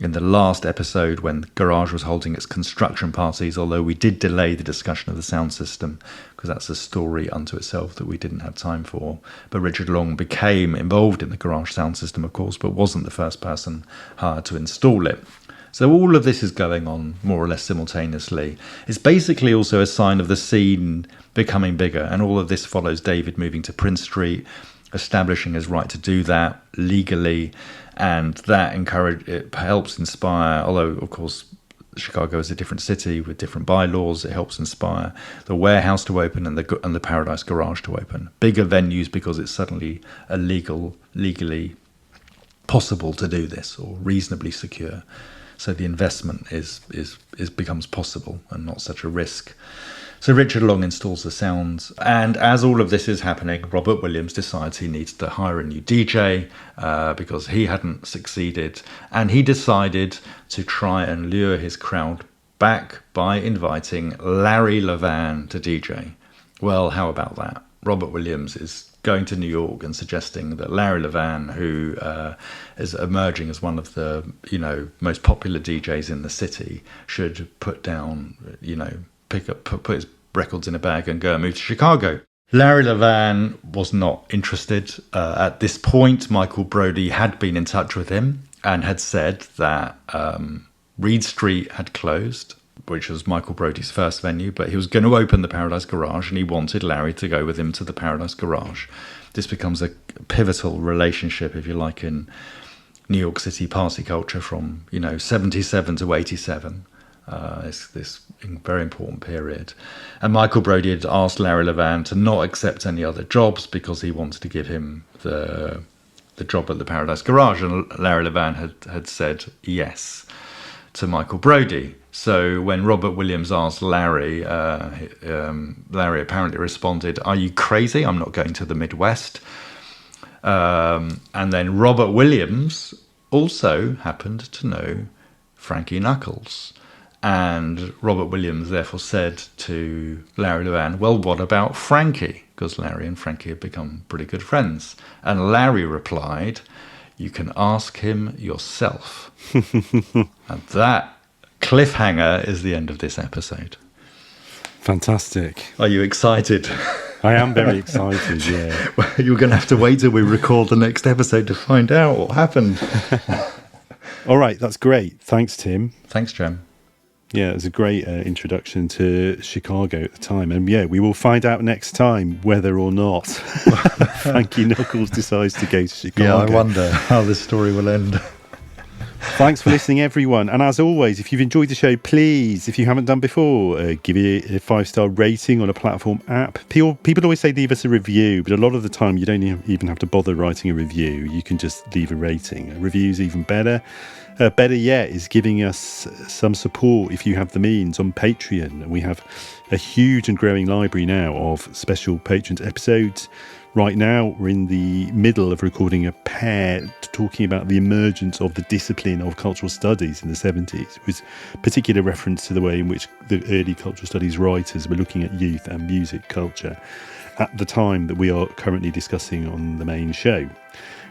in the last episode when the Garage was holding its construction parties, although we did delay the discussion of the sound system because that's a story unto itself that we didn't have time for. But Richard Long became involved in the Garage sound system, of course, but wasn't the first person hired to install it. So all of this is going on more or less simultaneously. It's basically also a sign of the scene becoming bigger, and all of this follows David moving to Prince Street, establishing his right to do that legally, and that it helps inspire, although of course Chicago is a different city with different bylaws, it helps inspire the warehouse to open and the Paradise Garage to open. Bigger venues because it's suddenly legally possible to do this, or reasonably secure. So the investment becomes possible and not such a risk. So Richard Long installs the sounds, and as all of this is happening, Robert Williams decides he needs to hire a new DJ because he hadn't succeeded, and he decided to try and lure his crowd back by inviting Larry Levan to DJ. Well, how about that? Robert Williams is going to New York and suggesting that Larry Levan, who is emerging as one of the most popular DJs in the city, should put down put his records in a bag and go and move to Chicago. Larry Levan was not interested. At this point, Michael Brody had been in touch with him and had said that Reed Street had closed, which was Michael Brody's first venue, but he was going to open the Paradise Garage, and he wanted Larry to go with him to the Paradise Garage. This becomes a pivotal relationship, if you like, in New York City party culture from 77 to 87. It's this very important period. And Michael Brody had asked Larry Levan to not accept any other jobs because he wanted to give him the job at the Paradise Garage. And Larry Levan had said yes to Michael Brody. So when Robert Williams asked Larry, Larry apparently responded, "Are you crazy? I'm not going to the Midwest." And then Robert Williams also happened to know Frankie Knuckles. And Robert Williams therefore said to Larry Levan, "Well, what about Frankie?" Because Larry and Frankie had become pretty good friends. And Larry replied, "You can ask him yourself." And that cliffhanger is the end of this episode. Fantastic. Are you excited? I am very excited, yeah. Well, you're going to have to wait till we record the next episode to find out what happened. All right, that's great. Thanks, Tim. Thanks, Jem. Yeah, it was a great introduction to Chicago at the time. And yeah, we will find out next time whether or not Frankie Knuckles decides to go to Chicago. Yeah, I wonder how this story will end. Thanks for listening, everyone. And as always, if you've enjoyed the show, please, if you haven't done before, give it a 5-star rating on a platform app. People always say leave us a review, but a lot of the time you don't even have to bother writing a review. You can just leave a rating. A review's even better. Better yet is giving us some support if you have the means on Patreon. We have a huge and growing library now of special patrons episodes. Right now, we're in the middle of recording a pair talking about the emergence of the discipline of cultural studies in the 70s, with particular reference to the way in which the early cultural studies writers were looking at youth and music culture at the time that we are currently discussing on the main show.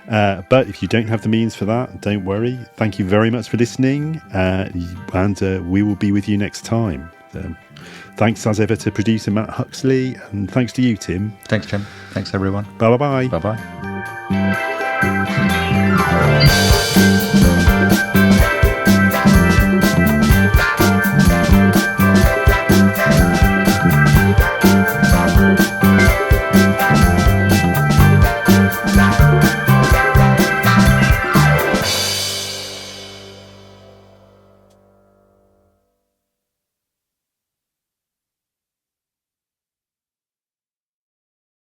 But if you don't have the means for that, don't worry. Thank you very much for listening, and we will be with you next time. Thanks as ever to producer Matt Huxley, and thanks to you, Tim. Thanks, Jim. Thanks, everyone. Bye-bye. Bye-bye.